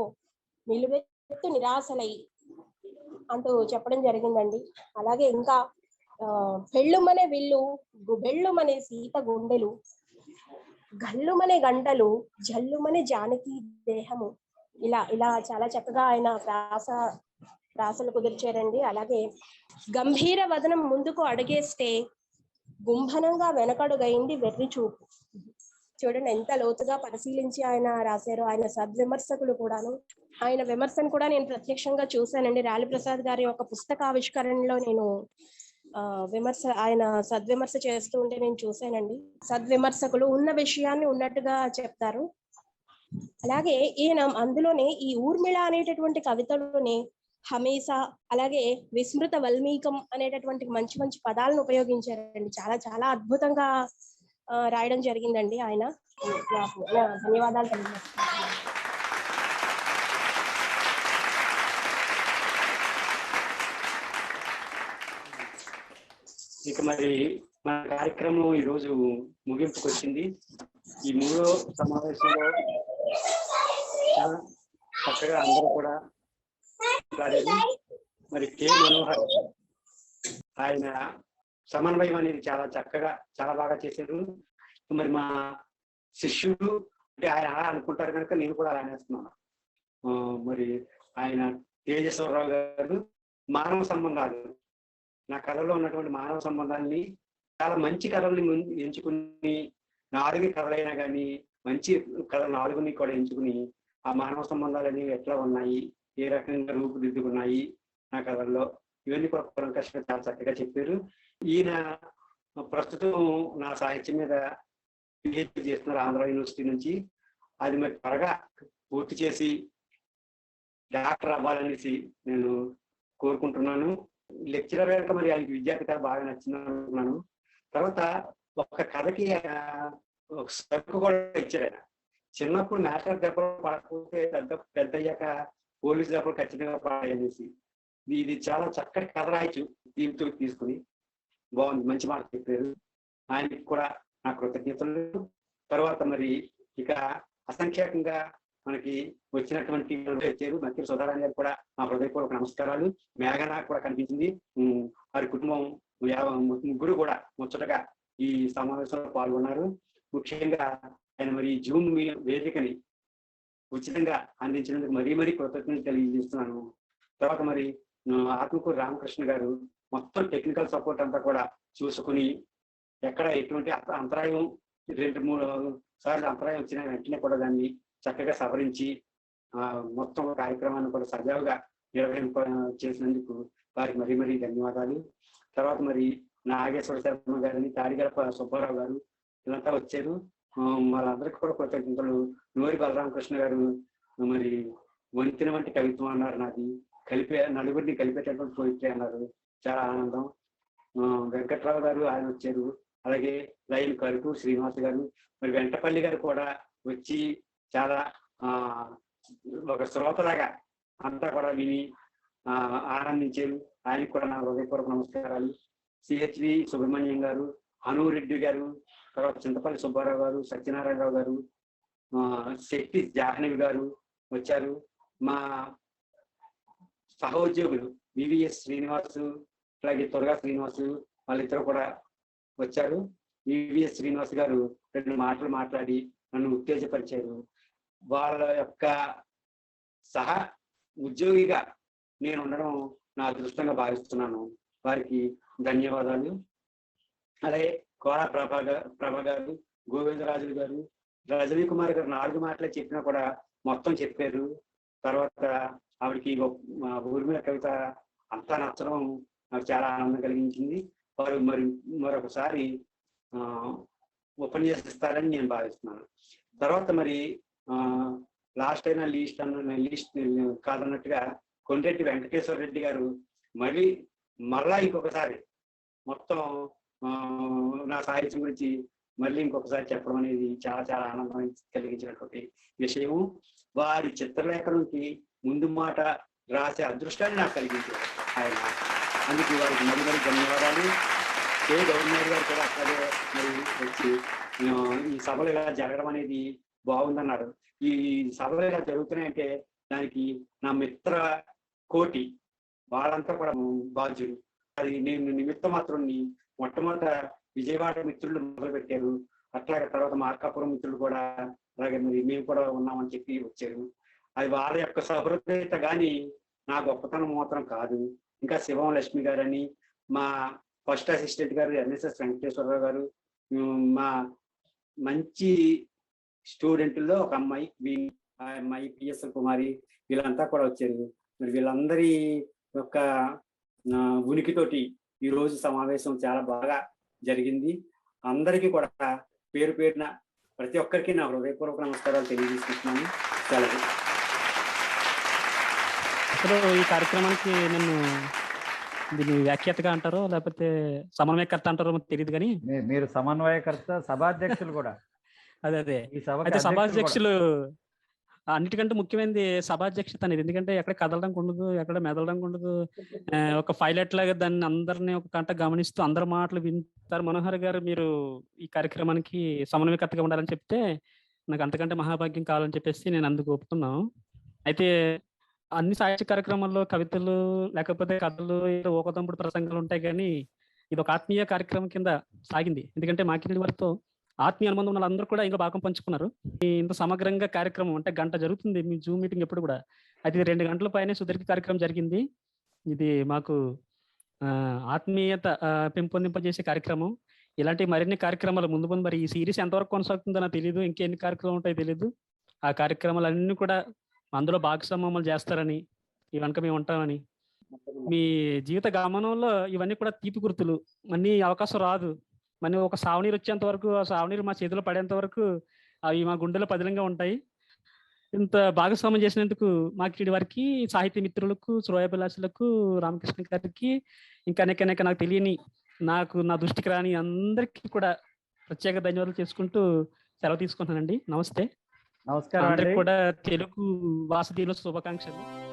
నిలువెత్తు నిరాశలై అంటూ చెప్పడం జరిగిందండి. అలాగే ఇంకా పెళ్ళుమనే విల్లు గుబెళ్ళుమనే సీత గుండెలు గల్లుమనే గంటలు జల్లుమనే జానకి దేహము, ఇలా చాలా చక్కగా ఆయన ప్రాసలు కుదిర్చారండి. అలాగే గంభీర వదనం ముందుకు అడుగేస్తే గుంభనంగా వెనకడుగైంది వెర్రి చూపు. చూడండి ఎంత లోతుగా పరిశీలించి ఆయన రాశారు. ఆయన సద్విమర్శకులు కూడాను. ఆయన విమర్శను కూడా నేను ప్రత్యక్షంగా చూశానండి. ర్యాలీ ప్రసాద్ గారి యొక్క పుస్తకావిష్కరణలో నేను ఆయన సద్విమర్శ చేస్తూ ఉంటే నేను చూశానండి. సద్విమర్శకులు ఉన్న విషయాన్ని ఉన్నట్టుగా చెప్తారు. అలాగే ఈయన అందులోనే ఈ ఊర్మిళ అనేటటువంటి కవితలోనే హమేసా, అలాగే విస్మృత వల్మీకం అనేటటువంటి మంచి మంచి పదాలను ఉపయోగించారండి. చాలా చాలా అద్భుతంగా రాయడం జరిగిందండి. ఆయన ధన్యవాదాలు తెలియజేస్తున్నాను. ఇక మరి మన కార్యక్రమం ఈరోజు ముగింపుకు వచ్చింది. ఈ 3వ సమావేశంలో చాలా చక్కగా అందరూ కూడా మరి కె మనోహర్ ఆయన సమన్వయం అనేది చాలా చక్కగా చాలా బాగా చేశారు. మరి మా శిష్యుడు అంటే ఆయన అలా అనుకుంటారు కనుక నేను కూడా అలా అనేస్తున్నాను. మరి ఆయన తేజేశ్వరరావు గారు మానవ సంబంధాలు, నా కథలో ఉన్నటువంటి మానవ సంబంధాలని చాలా మంచి కథల్ని ఎంచుకుని 4 కథలైనా కానీ మంచి కథ 4ని కూడా ఎంచుకుని ఆ మానవ సంబంధాలు అనేవి ఎట్లా ఉన్నాయి, ఏ రకంగా రూపుదిద్దుకున్నాయి నా కథల్లో ఇవన్నీ కూడా కూలంకషంగా చాలా చక్కగా చెప్పారు. ఈయన ప్రస్తుతం నా సాహిత్యం మీద పిహెచ్డి చేస్తున్నారు ఆంధ్ర యూనివర్సిటీ నుంచి. అది మరి త్వరగా పూర్తి చేసి డాక్టర్ అవ్వాలనేసి నేను కోరుకుంటున్నాను. లెక్చరర్ కనుక మరి ఆయనకి విద్యార్థి కథ బాగా నచ్చింది అనుకున్నాను. తర్వాత ఒక కథకి ఒక సరుకు కూడా ఇచ్చారు ఆయన. చిన్నప్పుడు మ్యాటర్ దెబ్బలు పడకపోతే పెద్ద అయ్యాక పోలీసు దెబ్బలు ఖచ్చితంగా పడాయనేసి ఇది చాలా చక్కటి కథ రాయచ్చు దీంతో తీసుకుని బాగుంది, మంచి మాట చెప్పారు. ఆయనకి కూడా నా కృతజ్ఞతలు. తర్వాత మరి ఇక అసంఖ్యాకంగా మనకి వచ్చినటువంటి వచ్చారు మధ్య సుధారాణి గారు కూడా మా హృదయపూర్వక నమస్కారాలు. మేఘన కూడా కనిపించింది. వారి కుటుంబం ముగ్గురు కూడా ముచ్చటగా ఈ సమావేశంలో పాల్గొన్నారు. ముఖ్యంగా ఆయన మరి జూమ్ వేదికని ఉచితంగా అందించినందుకు మరీ మరీ కృతజ్ఞతలు తెలియజేస్తున్నాను. తర్వాత మరి ఆత్మకూరు రామకృష్ణ గారు మొత్తం టెక్నికల్ సపోర్ట్ అంతా కూడా చూసుకుని ఎక్కడ ఎటువంటి అంతరాయం 2-3 సార్లు అంతరాయం వచ్చిన వెంటనే కూడా దాన్ని చక్కగా సవరించి మొత్తం కార్యక్రమాన్ని కూడా సజావుగా నిర్వహింప చేసినందుకు వారికి మరీ మరీ ధన్యవాదాలు. తర్వాత మరి నాగేశ్వర శర్మ గారిని, తాడిగడప సుబ్బారావు గారు వీళ్ళంతా వచ్చారు. వాళ్ళందరికీ కూడా కృతజ్ఞతలు. నూరి బలరామకృష్ణ గారు మరి వంతిన వంటి కవిత్వం అన్నారు, నాది నలుగురిని కలిపేటటువంటి పోయిట్రీ అన్నారు, చాలా ఆనందం. వెంకట్రావు గారు ఆయన వచ్చారు. అలాగే లైన్ కరుకు శ్రీనివాస్ గారు, మరి వెంటపల్లి గారు కూడా వచ్చి చాలా ఒక శ్రోతలాగా అంతా కూడా విని ఆనందించారు. ఆయనకు కూడా నా హృదయపూర్వక నమస్కారాలు. సిహెచ్వి సుబ్రహ్మణ్యం గారు, అనురెడ్డి గారు, తర్వాత చింతపల్లి సుబ్బారావు గారు, సత్యనారాయణరావు గారు, శక్తి జాహ్నవి గారు వచ్చారు. మా సహోద్యోగులు వివిఎస్ శ్రీనివాసు, అలాగే త్వరగా శ్రీనివాసు వాళ్ళిద్దరు కూడా వచ్చారు. వివిఎస్ శ్రీనివాస్ గారు 2 మాటలు మాట్లాడి నన్ను ఉత్తేజపరిచారు. వాళ్ళ యొక్క సహ ఉద్యోగిగా నేను ఉండడం నా అదృష్టంగా భావిస్తున్నాను. వారికి ధన్యవాదాలు. అలాగే కోరా ప్రభ గారు, గోవిందరాజులు గారు, రజనీ కుమార్ గారు 4 మాటలే చెప్పినా కూడా మొత్తం చెప్పారు. తర్వాత ఆవిడకి ఊర్మిళ కవిత అంతా నచ్చడం నాకు చాలా ఆనందం కలిగించింది. వారు మరొకసారి ఉపన్యసిస్తారని నేను భావిస్తున్నాను. తర్వాత మరి లాస్ట్ అయినా లీస్ట్ కాదన్నట్టుగా కొండ్రెడ్డి వెంకటేశ్వర రెడ్డి గారు మరలా ఇంకొకసారి మొత్తం నా సాహిత్యం గురించి మళ్ళీ ఇంకొకసారి చెప్పడం అనేది చాలా చాలా ఆనందం కలిగించినటువంటి విషయం. వారి చిత్రలేఖనంకి ముందు మాట రాసే అదృష్టాన్ని నాకు కలిగించారు ఆయన. అందుకు వారికి మరీ మరీ ధన్యవాదాలు. గవర్నర్ గారు కూడా అక్కడే మరి వచ్చి ఈ సభలు ఇలా జరగడం అనేది బాగుందన్నారు. ఈ సభలు ఇలా జరుగుతున్నాయంటే దానికి నా మిత్ర కోటి వాళ్ళంతా కూడా బాధ్యులు. అది నేను నిమిత్త మాత్రాన్ని మొట్టమొదట విజయవాడ మిత్రులు మొదలు పెట్టారు. అట్లాగే తర్వాత మార్కాపురం మిత్రులు కూడా అలాగే మరి మేము కూడా ఉన్నామని చెప్పి వచ్చారు. అది వాళ్ళ యొక్క సహృదయత కానీ నా గొప్పతనం మాత్రం కాదు. ఇంకా శివం లక్ష్మి గారని, మా ఫస్ట్ అసిస్టెంట్ గారు ఎన్ఎస్ఎస్ వెంకటేశ్వరరావు గారు, మా మంచి స్టూడెంట్లో ఒక అమ్మాయి పిఎస్ఎల్ కుమారి, వీళ్ళంతా కూడా వచ్చారు. మరి వీళ్ళందరి యొక్క ఉనికితోటి ఈరోజు సమావేశం చాలా బాగా జరిగింది. అందరికీ కూడా పేరు పేరున ప్రతి ఒక్కరికి నా హృదయపూర్వక నమస్కారాలు తెలియజేసుకుంటున్నాను. సెలవు. అసలు ఈ కార్యక్రమానికి నన్ను దీన్ని వ్యాఖ్యాతగా అంటారో లేకపోతే సమన్వయకర్త అంటారో తెలియదు కానీ మీరు సమన్వయకర్త, సభాధ్యక్షులు కూడా. అదే అయితే సభాధ్యక్షులు అన్నిటికంటే ముఖ్యమైనది సభాధ్యక్షత అనేది. ఎందుకంటే ఎక్కడ కదలడానికి ఉండదు, ఎక్కడ మెదలడానికి ఉండదు. ఒక పైలట్ లాగా దాన్ని అందరినీ ఒక కంట గమనిస్తూ అందరి మాటలు వింటారు. మనోహర్ గారు మీరు ఈ కార్యక్రమానికి సమన్వయకర్తగా ఉండాలని చెప్తే నాకు అంతకంటే మహాభాగ్యం కావాలని చెప్పేసి నేను అందుకు ఒప్పుకున్నాను. అయితే అన్ని సాహిత్య కార్యక్రమాల్లో కవితలు లేకపోతే కథలు ఓకదంపుడు ప్రసంగాలు ఉంటాయి, కానీ ఇది ఒక ఆత్మీయ కార్యక్రమం కింద సాగింది. ఎందుకంటే మాకిరెడ్డి వారితో ఆత్మీయ అనుబంధం వాళ్ళందరూ కూడా ఇంకా భాగం పంచుకున్నారు. ఇంత సమగ్రంగా కార్యక్రమం అంటే 1 గంట జరుగుతుంది మీ జూమ్ మీటింగ్ ఎప్పుడు కూడా. అది 2 గంటల పైనే సుదీర్ఘ కార్యక్రమం జరిగింది. ఇది మాకు ఆత్మీయత పెంపొందింపజేసే కార్యక్రమం. ఇలాంటి మరిన్ని కార్యక్రమాలు ముందు మరి ఈ సిరీస్ ఎంతవరకు కొనసాగుతుందో నాకు తెలియదు, ఇంకెన్ని కార్యక్రమాలు ఉంటాయో తెలియదు. ఆ కార్యక్రమాలన్నీ కూడా అందులో భాగస్వామ్యం చేస్తారని, ఈ వెనక మేము ఉంటామని మీ జీవిత గమనంలో ఇవన్నీ కూడా తీపి గుర్తులు. మళ్ళీ అవకాశం రాదు. మళ్ళీ ఒక సావనీరు వచ్చేంత వరకు, ఆ సావనీరు మా చేతిలో పడేంత వరకు అవి మా గుండెలో పదిలంగా ఉంటాయి. ఇంత భాగస్వామ్యం చేసినందుకు మాకిడి వారికి, సాహితీ మిత్రులకు, శ్రోయాభిలాషులకు, రామకృష్ణ గారికి, ఇంకా అనేక నాకు తెలియని, నా దృష్టికి రాని అందరికీ కూడా ప్రత్యేక ధన్యవాదాలు చేసుకుంటూ సెలవు తీసుకుంటున్నానండి. నమస్తే. నమస్కారం అందరికి అండి. కూడా తెలుగు వాస దినోత్సవ శుభాకాంక్షలు.